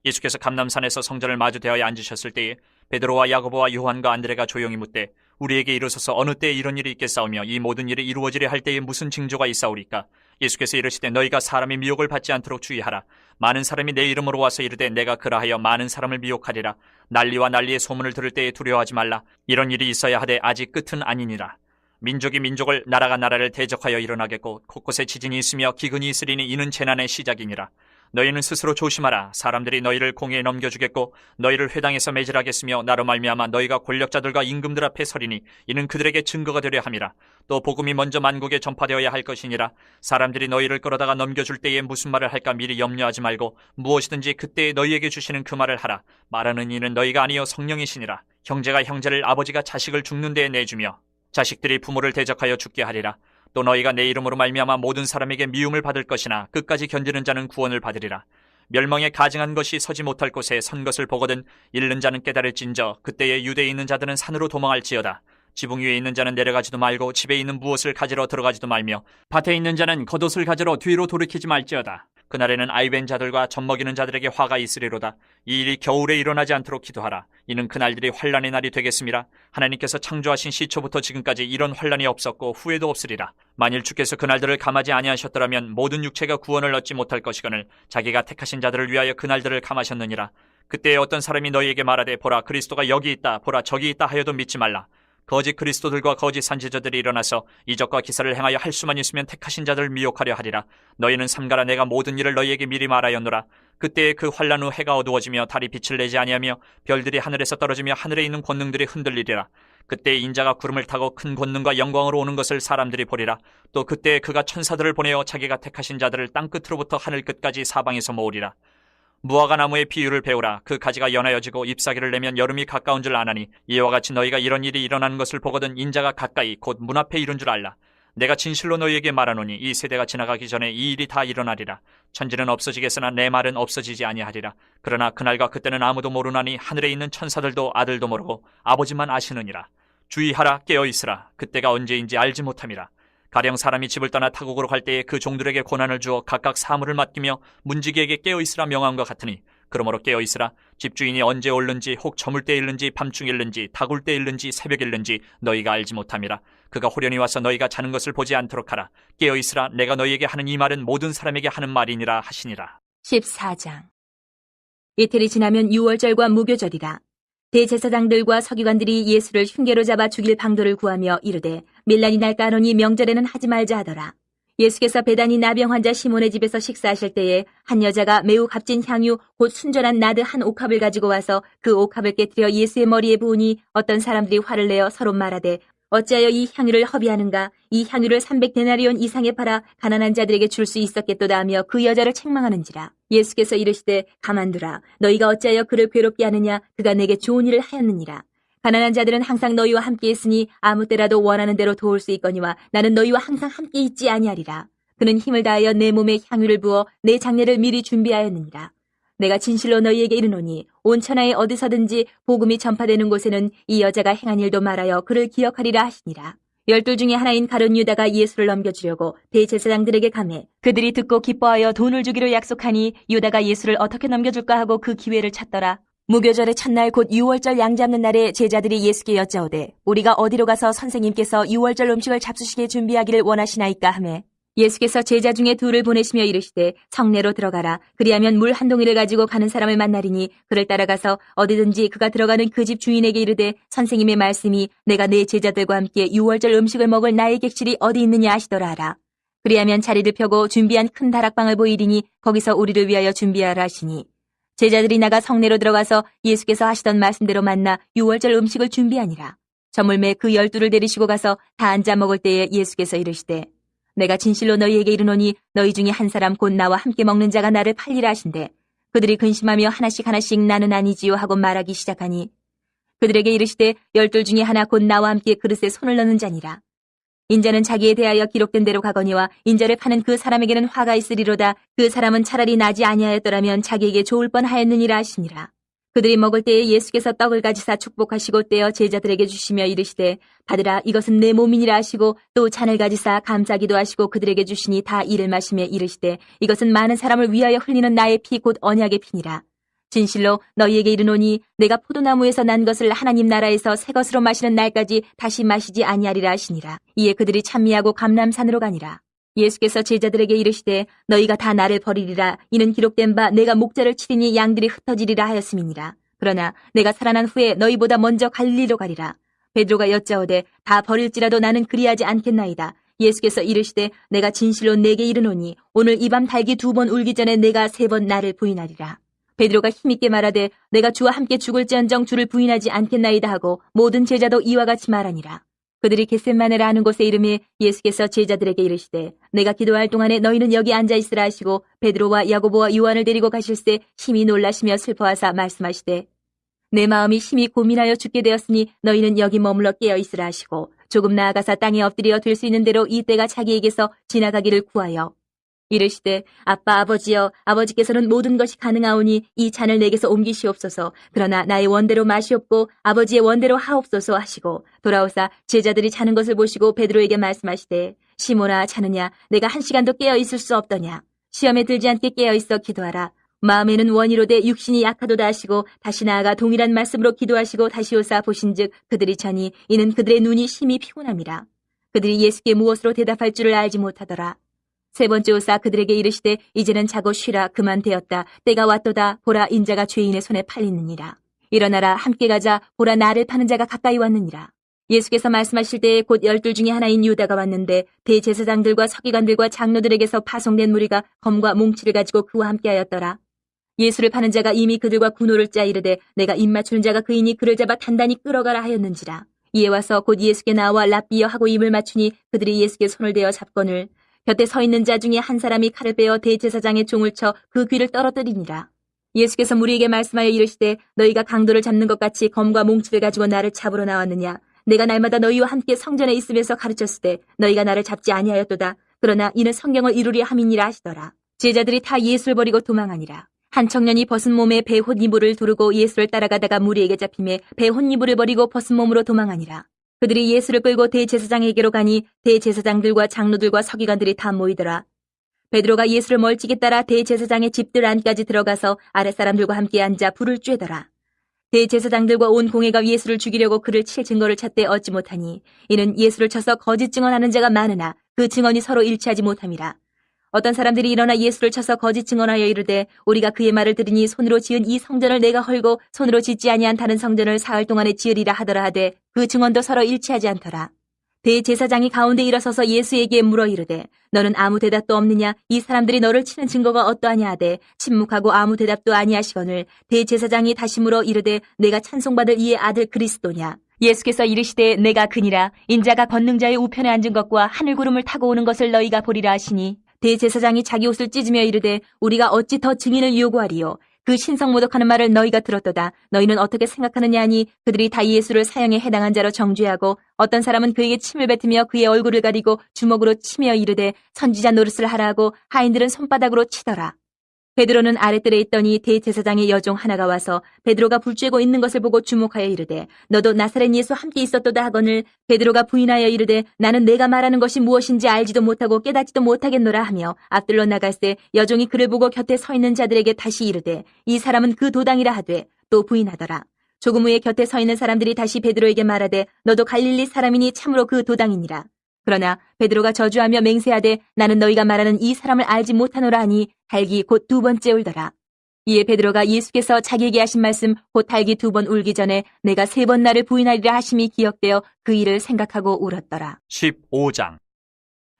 예수께서 감람산에서 성전을 마주 대하여 앉으셨을 때에 베드로와 야고보와 요한과 안드레가 조용히 묻되 우리에게 이르소서 어느 때에 이런 일이 있겠사오며 이 모든 일이 이루어지려 할 때에 무슨 징조가 있사오리까? 예수께서 이르시되 너희가 사람의 미혹을 받지 않도록 주의하라. 많은 사람이 내 이름으로 와서 이르되 내가 그라하여 많은 사람을 미혹하리라. 난리와 난리의 소문을 들을 때에 두려워하지 말라. 이런 일이 있어야 하되 아직 끝은 아니니라. 민족이 민족을 나라가 나라를 대적하여 일어나겠고 곳곳에 지진이 있으며 기근이 있으리니 이는 재난의 시작이니라. 너희는 스스로 조심하라. 사람들이 너희를 공회에 넘겨주겠고 너희를 회당에서 매질하겠으며 나로 말미암아 너희가 권력자들과 임금들 앞에 서리니 이는 그들에게 증거가 되려 함이라. 또 복음이 먼저 만국에 전파되어야 할 것이니라. 사람들이 너희를 끌어다가 넘겨줄 때에 무슨 말을 할까 미리 염려하지 말고 무엇이든지 그때에 너희에게 주시는 그 말을 하라. 말하는 이는 너희가 아니요 성령이시니라. 형제가 형제를 아버지가 자식을 죽는 데에 내주며 자식들이 부모를 대적하여 죽게 하리라. 또 너희가 내 이름으로 말미암아 모든 사람에게 미움을 받을 것이나 끝까지 견디는 자는 구원을 받으리라. 멸망에 가증한 것이 서지 못할 곳에 선 것을 보거든 잃는 자는 깨달을진저 그때에 유대에 있는 자들은 산으로 도망할지어다. 지붕 위에 있는 자는 내려가지도 말고 집에 있는 무엇을 가지러 들어가지도 말며 밭에 있는 자는 겉옷을 가지러 뒤로 돌이키지 말지어다. 그날에는 아이벤 자들과 젖먹이는 자들에게 화가 있으리로다. 이 일이 겨울에 일어나지 않도록 기도하라. 이는 그날들이 환란의 날이 되겠음이라. 하나님께서 창조하신 시초부터 지금까지 이런 환란이 없었고 후에도 없으리라. 만일 주께서 그날들을 감하지 아니하셨더라면 모든 육체가 구원을 얻지 못할 것이거늘 자기가 택하신 자들을 위하여 그날들을 감하셨느니라. 그때에 어떤 사람이 너희에게 말하되 보라 그리스도가 여기 있다 보라 저기 있다 하여도 믿지 말라. 거짓 그리스도들과 거짓 선지자들이 일어나서 이적과 기사를 행하여 할 수만 있으면 택하신 자들을 미혹하려 하리라. 너희는 삼가라. 내가 모든 일을 너희에게 미리 말하였노라. 그때에 그 환란 후 해가 어두워지며 달이 빛을 내지 아니하며 별들이 하늘에서 떨어지며 하늘에 있는 권능들이 흔들리리라. 그때 인자가 구름을 타고 큰 권능과 영광으로 오는 것을 사람들이 보리라. 또 그때에 그가 천사들을 보내어 자기가 택하신 자들을 땅끝으로부터 하늘 끝까지 사방에서 모으리라. 무화과 나무의 비유를 배우라. 그 가지가 연하여지고 잎사귀를 내면 여름이 가까운 줄 아나니 이와 같이 너희가 이런 일이 일어나는 것을 보거든 인자가 가까이 곧 문 앞에 이른 줄 알라. 내가 진실로 너희에게 말하노니 이 세대가 지나가기 전에 이 일이 다 일어나리라. 천지는 없어지겠으나 내 말은 없어지지 아니하리라. 그러나 그날과 그때는 아무도 모르나니 하늘에 있는 천사들도 아들도 모르고 아버지만 아시느니라. 주의하라. 깨어있으라. 그때가 언제인지 알지 못함이라. 가령 사람이 집을 떠나 타국으로 갈 때에 그 종들에게 고난을 주어 각각 사물을 맡기며 문지기에게 깨어있으라 명함과 같으니 그러므로 깨어있으라. 집주인이 언제 올는지 혹 저물 때 일는지 밤중 일는지 다굴 때 일는지 새벽 일는지 너희가 알지 못함이라. 그가 호련히 와서 너희가 자는 것을 보지 않도록 하라. 깨어있으라. 내가 너희에게 하는 이 말은 모든 사람에게 하는 말이니라 하시니라. 14장. 이틀이 지나면 유월절과 무교절이라. 대제사장들과 서기관들이 예수를 흉계로 잡아 죽일 방도를 구하며 이르되 밀란이 날까 하노니 명절에는 하지 말자 하더라. 예수께서 베다니 나병 환자 시몬의 집에서 식사하실 때에 한 여자가 매우 값진 향유 곧 순전한 나드 한 옥합을 가지고 와서 그 옥합을 깨뜨려 예수의 머리에 부으니 어떤 사람들이 화를 내어 서로 말하되 어찌하여 이 향유를 허비하는가? 이 향유를 300데나리온 이상에 팔아 가난한 자들에게 줄 수 있었겠도다 하며 그 여자를 책망하는지라. 예수께서 이르시되 가만두라. 너희가 어찌하여 그를 괴롭게 하느냐? 그가 내게 좋은 일을 하였느니라. 가난한 자들은 항상 너희와 함께 있으니 아무 때라도 원하는 대로 도울 수 있거니와 나는 너희와 항상 함께 있지 아니하리라. 그는 힘을 다하여 내 몸에 향유를 부어 내 장례를 미리 준비하였느니라. 내가 진실로 너희에게 이르노니 온 천하에 어디서든지 복음이 전파되는 곳에는 이 여자가 행한 일도 말하여 그를 기억하리라 하시니라. 12 중에 하나인 가룟 유다가 예수를 넘겨주려고 대제사장들에게 가매 그들이 듣고 기뻐하여 돈을 주기로 약속하니 유다가 예수를 어떻게 넘겨줄까 하고 그 기회를 찾더라. 무교절의 첫날 곧 유월절 양 잡는 날에 제자들이 예수께 여짜오되 우리가 어디로 가서 선생님께서 유월절 음식을 잡수시게 준비하기를 원하시나이까 하매 예수께서 제자 중에 둘을 보내시며 이르시되 성내로 들어가라. 그리하면 물 한 동이를 가지고 가는 사람을 만나리니 그를 따라가서 어디든지 그가 들어가는 그 집 주인에게 이르되 선생님의 말씀이 내가 내 제자들과 함께 유월절 음식을 먹을 나의 객실이 어디 있느냐 하시더라 하라. 그리하면 자리를 펴고 준비한 큰 다락방을 보이리니 거기서 우리를 위하여 준비하라 하시니 제자들이 나가 성내로 들어가서 예수께서 하시던 말씀대로 만나 유월절 음식을 준비하니라. 저물매 그 12를 데리시고 가서 다 앉아 먹을 때에 예수께서 이르시되 내가 진실로 너희에게 이르노니 너희 중에 한 사람 곧 나와 함께 먹는 자가 나를 팔리라 하신대 그들이 근심하며 하나씩 하나씩 나는 아니지요 하고 말하기 시작하니 그들에게 이르시되 12 중에 하나 곧 나와 함께 그릇에 손을 넣는 자니라. 인자는 자기에 대하여 기록된 대로 가거니와 인자를 파는 그 사람에게는 화가 있으리로다. 그 사람은 차라리 나지 아니하였더라면 자기에게 좋을 뻔하였느니라 하시니라. 그들이 먹을 때에 예수께서 떡을 가지사 축복하시고 떼어 제자들에게 주시며 이르시되 받으라 이것은 내 몸이니라 하시고 또 잔을 가지사 감사기도 하시고 그들에게 주시니 다 이를 마시며 이르시되 이것은 많은 사람을 위하여 흘리는 나의 피 곧 언약의 피니라. 진실로 너희에게 이르노니 내가 포도나무에서 난 것을 하나님 나라에서 새 것으로 마시는 날까지 다시 마시지 아니하리라 하시니라. 이에 그들이 찬미하고 감람산으로 가니라. 예수께서 제자들에게 이르시되 너희가 다 나를 버리리라. 이는 기록된 바 내가 목자를 치리니 양들이 흩어지리라 하였음이니라. 그러나 내가 살아난 후에 너희보다 먼저 갈릴리로 가리라. 베드로가 여짜오되 다 버릴지라도 나는 그리하지 않겠나이다. 예수께서 이르시되 내가 진실로 내게 이르노니 오늘 이 밤 닭이 2번 울기 전에 내가 3번 나를 부인하리라. 베드로가 힘있게 말하되 내가 주와 함께 죽을지언정 주를 부인하지 않겠나이다 하고 모든 제자도 이와 같이 말하니라. 그들이 겟셋마네라 하는 곳에 이르매 예수께서 제자들에게 이르시되 내가 기도할 동안에 너희는 여기 앉아있으라 하시고 베드로와 야고보와 요한을 데리고 가실새 심히 놀라시며 슬퍼하사 말씀하시되 내 마음이 심히 고민하여 죽게 되었으니 너희는 여기 머물러 깨어있으라 하시고 조금 나아가사 땅에 엎드려 될 수 있는 대로 이 때가 자기에게서 지나가기를 구하여 이르시되 아빠 아버지여 아버지께서는 모든 것이 가능하오니 이 잔을 내게서 옮기시옵소서. 그러나 나의 원대로 마시옵고 아버지의 원대로 하옵소서 하시고 돌아오사 제자들이 자는 것을 보시고 베드로에게 말씀하시되 시몬아 자느냐 내가 1시간도 깨어있을 수 없더냐. 시험에 들지 않게 깨어있어 기도하라. 마음에는 원이로되 육신이 약하도다 하시고 다시 나아가 동일한 말씀으로 기도하시고 다시 오사 보신즉 그들이 자니 이는 그들의 눈이 심히 피곤함이라. 그들이 예수께 무엇으로 대답할 줄을 알지 못하더라. 세 번째 오사 그들에게 이르시되 이제는 자고 쉬라. 그만 되었다. 때가 왔도다. 보라 인자가 죄인의 손에 팔리느니라. 일어나라 함께 가자. 보라 나를 파는 자가 가까이 왔느니라. 예수께서 말씀하실 때에 곧 12 중에 하나인 유다가 왔는데 대제사장들과 서기관들과 장로들에게서 파송된 무리가 검과 몽치를 가지고 그와 함께하였더라. 예수를 파는 자가 이미 그들과 군호를 짜 이르되 내가 입맞추는 자가 그이니 그를 잡아 단단히 끌어가라 하였는지라. 이에 와서 곧 예수께 나와 랍비여 하고 입을 맞추니 그들이 예수께 손을 대어 잡거늘 곁에 서 있는 자 중에 한 사람이 칼을 빼어 대제사장의 종을 쳐 그 귀를 떨어뜨리니라. 예수께서 무리에게 말씀하여 이르시되 너희가 강도를 잡는 것 같이 검과 몽치를 가지고 나를 잡으러 나왔느냐. 내가 날마다 너희와 함께 성전에 있으면서 가르쳤을 때 너희가 나를 잡지 아니하였도다. 그러나 이는 성경을 이루려 함이니라 하시더라. 제자들이 다 예수를 버리고 도망하니라. 한 청년이 벗은 몸에 배 혼이불을 두르고 예수를 따라가다가 무리에게 잡히매 배 혼이불을 버리고 벗은 몸으로 도망하니라. 그들이 예수를 끌고 대제사장에게로 가니 대제사장들과 장로들과 서기관들이 다 모이더라. 베드로가 예수를 멀찍이 따라 대제사장의 집들 안까지 들어가서 아랫사람들과 함께 앉아 불을 쬐더라. 대제사장들과 온 공회가 예수를 죽이려고 그를 칠 증거를 찾되 얻지 못하니 이는 예수를 쳐서 거짓 증언하는 자가 많으나 그 증언이 서로 일치하지 못함이라. 어떤 사람들이 일어나 예수를 쳐서 거짓 증언하여 이르되 우리가 그의 말을 들으니 손으로 지은 이 성전을 내가 헐고 손으로 짓지 아니한 다른 성전을 사흘 동안에 지으리라 하더라 하되 그 증언도 서로 일치하지 않더라. 대제사장이 가운데 일어서서 예수에게 물어 이르되 너는 아무 대답도 없느냐? 이 사람들이 너를 치는 증거가 어떠하냐 하되 침묵하고 아무 대답도 아니하시거늘 대제사장이 다시 물어 이르되 내가 찬송받을 이의 아들 그리스도냐? 예수께서 이르시되 내가 그니라. 인자가 권능자의 우편에 앉은 것과 하늘구름을 타고 오는 것을 너희가 보리라 하시니 대제사장이 자기 옷을 찢으며 이르되 우리가 어찌 더 증인을 요구하리요? 그 신성모독하는 말을 너희가 들었도다. 너희는 어떻게 생각하느냐 하니 그들이 다 예수를 사형에 해당한 자로 정죄하고 어떤 사람은 그에게 침을 뱉으며 그의 얼굴을 가리고 주먹으로 치며 이르되 선지자 노릇을 하라 하고 하인들은 손바닥으로 치더라. 베드로는 아랫뜰에 있더니 대제사장의 여종 하나가 와서 베드로가 불 쬐고 있는 것을 보고 주목하여 이르되 너도 나사렛 예수 함께 있었도다 하거늘 베드로가 부인하여 이르되 나는 내가 말하는 것이 무엇인지 알지도 못하고 깨닫지도 못하겠노라 하며 앞들러 나갈새 여종이 그를 보고 곁에 서 있는 자들에게 다시 이르되 이 사람은 그 도당이라 하되 또 부인하더라. 조금 후에 곁에 서 있는 사람들이 다시 베드로에게 말하되 너도 갈릴리 사람이니 참으로 그 도당이니라. 그러나 베드로가 저주하며 맹세하되 나는 너희가 말하는 이 사람을 알지 못하노라 하니 달기 곧 두 번째 울더라. 이에 베드로가 예수께서 자기에게 하신 말씀 곧 달기 두 번 울기 전에 내가 세 번 나를 부인하리라 하심이 기억되어 그 일을 생각하고 울었더라. 15장.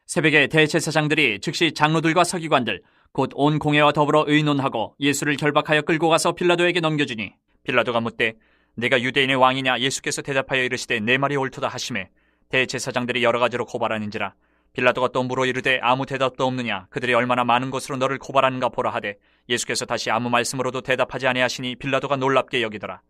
새벽에 대제사장들이 즉시 장로들과 서기관들 곧 온 공회와 더불어 의논하고 예수를 결박하여 끌고 가서 빌라도에게 넘겨주니 빌라도가 묻되 내가 유대인의 왕이냐? 예수께서 대답하여 이르시되 내 말이 옳도다 하시매 대제사장들이 여러 가지로 고발하는지라. 빌라도가 또 물어 이르되 아무 대답도 없느냐? 그들이 얼마나 많은 것으로 너를 고발하는가 보라 하되 예수께서 다시 아무 말씀으로도 대답하지 아니하시니 빌라도가 놀랍게 여기더라.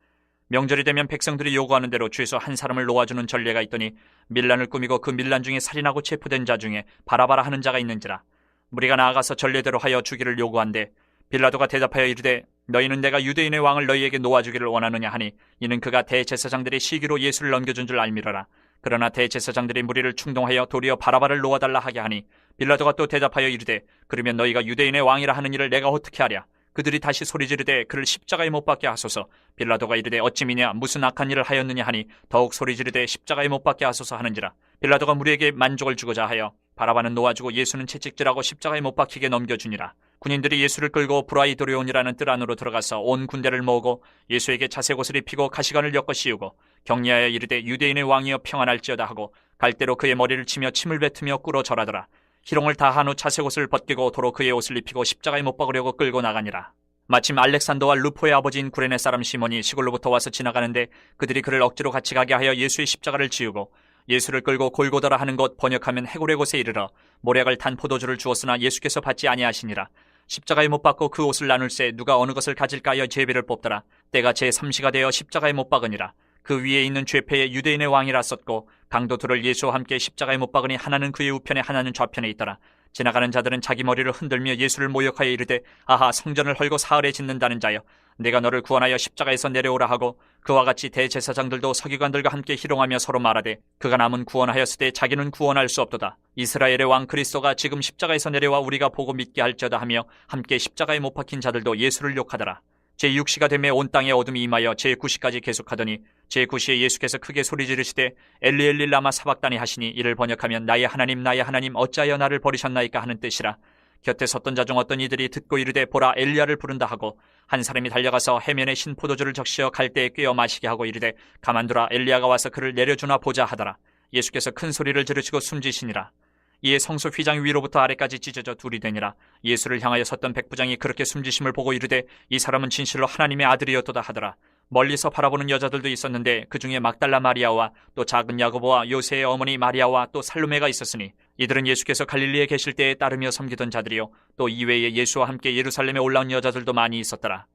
명절이 되면 백성들이 요구하는 대로 죄수 한 사람을 놓아주는 전례가 있더니 밀란을 꾸미고 그 밀란 중에 살인하고 체포된 자 중에 바라바라 하는 자가 있는지라. 무리가 나아가서 전례대로 하여 주기를 요구한데 빌라도가 대답하여 이르되 너희는 내가 유대인의 왕을 너희에게 놓아주기를 원하느냐 하니 이는 그가 대제사장들의 시기로 예수를 넘겨준 줄 알미러라. 그러나 대제사장들이 무리를 충동하여 도리어 바라바를 놓아달라 하게 하니 빌라도가 또 대답하여 이르되 그러면 너희가 유대인의 왕이라 하는 일을 내가 어떻게 하랴? 그들이 다시 소리 지르되 그를 십자가에 못 박게 하소서. 빌라도가 이르되 어찌미냐? 무슨 악한 일을 하였느냐 하니 더욱 소리 지르되 십자가에 못 박게 하소서 하는지라. 빌라도가 무리에게 만족을 주고자 하여 바라바는 놓아주고 예수는 채찍질하고 십자가에 못 박히게 넘겨주니라. 군인들이 예수를 끌고 브라이도리온이라는 뜰 안으로 들어가서 온 군대를 모으고 예수에게 자색옷을 입히고 가시관을 엮어 씌우고 격려하여 이르되 유대인의 왕이여 평안할지어다 하고 갈대로 그의 머리를 치며 침을 뱉으며 꿇어 절하더라. 희롱을 다한 후 자색옷을 벗기고 도로 그의 옷을 입히고 십자가에 못 박으려고 끌고 나가니라. 마침 알렉산더와 루포의 아버지인 구레네 사람 시몬이 시골로부터 와서 지나가는데 그들이 그를 억지로 같이 가게 하여 예수의 십자가를 지우고 예수를 끌고 골고다라 하는 곳 번역하면 해골의 곳에 이르러 모략을 탄 포도주를 주었으나 예수께서 받지 아니하시니라. 십자가에 못 박고 그 옷을 나눌새 누가 어느 것을 가질까 하여 제비를 뽑더라. 때가 제3시가 되어 십자가에 못 박으니라. 그 위에 있는 죄패에 유대인의 왕이라 썼고 강도 둘을 예수와 함께 십자가에 못 박으니 하나는 그의 우편에 하나는 좌편에 있더라. 지나가는 자들은 자기 머리를 흔들며 예수를 모욕하여 이르되 아하 성전을 헐고 사흘에 짓는다는 자여 내가 너를 구원하여 십자가에서 내려오라 하고 그와 같이 대제사장들도 서기관들과 함께 희롱하며 서로 말하되 그가 남은 구원하였으되 자기는 구원할 수 없도다. 이스라엘의 왕 그리스도가 지금 십자가에서 내려와 우리가 보고 믿게 할지어다 하며 함께 십자가에 못 박힌 자들도 예수를 욕하더라. 제6시가 되매 온 땅에 어둠이 임하여 제9시까지 계속하더니 제9시에 예수께서 크게 소리 지르시되 엘리 엘리 라마 사박다니 하시니 이를 번역하면 나의 하나님 어찌하여 나를 버리셨나이까 하는 뜻이라. 곁에 섰던 자 중 어떤 이들이 듣고 이르되 보라 엘리야를 부른다 하고 한 사람이 달려가서 해면에 신 포도주를 적시어 갈대에 꿰어 마시게 하고 이르되 가만두라 엘리야가 와서 그를 내려주나 보자 하더라. 예수께서 큰 소리를 지르시고 숨지시니라. 이에 성소 휘장 위로부터 아래까지 찢어져 둘이 되니라. 예수를 향하여 섰던 백부장이 그렇게 숨지심을 보고 이르되 이 사람은 진실로 하나님의 아들이었도다 하더라. 멀리서 바라보는 여자들도 있었는데 그 중에 막달라 마리아와 또 작은 야고보와 요새의 어머니 마리아와 또 살로메가 있었으니 이들은 예수께서 갈릴리에 계실 때에 따르며 섬기던 자들이요 또 이외에 예수와 함께 예루살렘에 올라온 여자들도 많이 있었더라.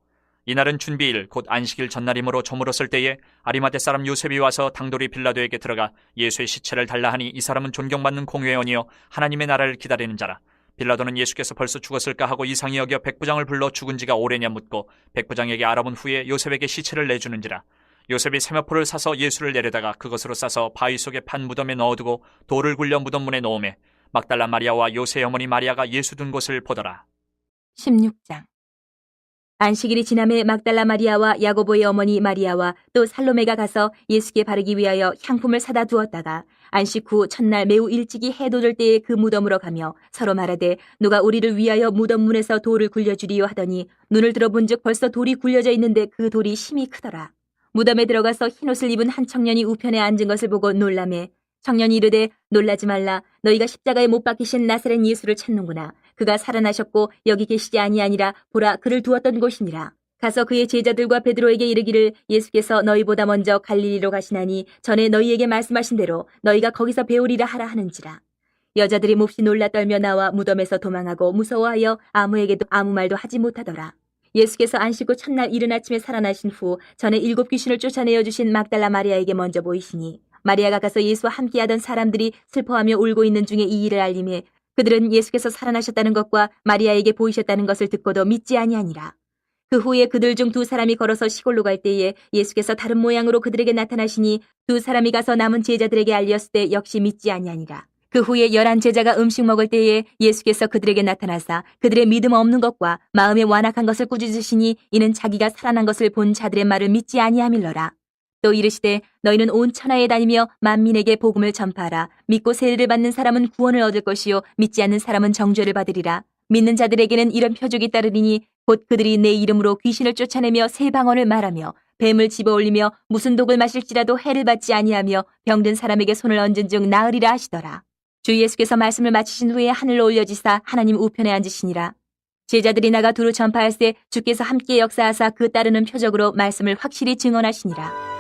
이날은 준비일 곧 안식일 전날이므로 저물었을 때에 아리마대 사람 요셉이 와서 당돌이 빌라도에게 들어가 예수의 시체를 달라 하니 이 사람은 존경받는 공회원이요 하나님의 나라를 기다리는 자라. 빌라도는 예수께서 벌써 죽었을까 하고 이상히 여겨 백부장을 불러 죽은 지가 오래냐 묻고 백부장에게 알아본 후에 요셉에게 시체를 내주는지라. 요셉이 세마포를 사서 예수를 내려다가 그것으로 싸서 바위 속에 판 무덤에 넣어두고 돌을 굴려 무덤 문에 놓으매 막달라 마리아와 요새의 어머니 마리아가 예수 둔 곳을 보더라. 16장. 안식일이 지남에 막달라 마리아와 야고보의 어머니 마리아와 또 살로메가 가서 예수께 바르기 위하여 향품을 사다 두었다가 안식 후 첫날 매우 일찍이 해 돋을 때에 그 무덤으로 가며 서로 말하되 누가 우리를 위하여 무덤 문에서 돌을 굴려주리요 하더니 눈을 들어본즉 벌써 돌이 굴려져 있는데 그 돌이 심히 크더라. 무덤에 들어가서 흰옷을 입은 한 청년이 우편에 앉은 것을 보고 놀라매 청년이 이르되 놀라지 말라. 너희가 십자가에 못 박히신 나사렛 예수를 찾는구나. 그가 살아나셨고 여기 계시지 아니하니라. 보라 그를 두었던 곳이니라. 가서 그의 제자들과 베드로에게 이르기를 예수께서 너희보다 먼저 갈릴리로 가시나니 전에 너희에게 말씀하신 대로 너희가 거기서 배우리라 하라 하는지라. 여자들이 몹시 놀라 떨며 나와 무덤에서 도망하고 무서워하여 아무에게도 아무 말도 하지 못하더라. 예수께서 안식 후 첫날 이른 아침에 살아나신 후 전에 7 귀신을 쫓아내어 주신 막달라 마리아에게 먼저 보이시니 마리아가 가서 예수와 함께하던 사람들이 슬퍼하며 울고 있는 중에 이 일을 알림해 그들은 예수께서 살아나셨다는 것과 마리아에게 보이셨다는 것을 듣고도 믿지 아니하니라. 그 후에 그들 중 2 사람이 걸어서 시골로 갈 때에 예수께서 다른 모양으로 그들에게 나타나시니 2 사람이 가서 남은 제자들에게 알렸을 때 역시 믿지 아니하니라. 그 후에 11 제자가 음식 먹을 때에 예수께서 그들에게 나타나사 그들의 믿음 없는 것과 마음에 완악한 것을 꾸짖으시니 이는 자기가 살아난 것을 본 자들의 말을 믿지 아니함일러라. 또 이르시되 너희는 온 천하에 다니며 만민에게 복음을 전파하라. 믿고 세례를 받는 사람은 구원을 얻을 것이요 믿지 않는 사람은 정죄를 받으리라. 믿는 자들에게는 이런 표적이 따르리니 곧 그들이 내 이름으로 귀신을 쫓아내며 새 방언을 말하며 뱀을 집어올리며 무슨 독을 마실지라도 해를 받지 아니하며 병든 사람에게 손을 얹은 즉 나으리라 하시더라. 주 예수께서 말씀을 마치신 후에 하늘로 올려지사 하나님 우편에 앉으시니라. 제자들이 나가 두루 전파할새 주께서 함께 역사하사 그 따르는 표적으로 말씀을 확실히 증언하시니라.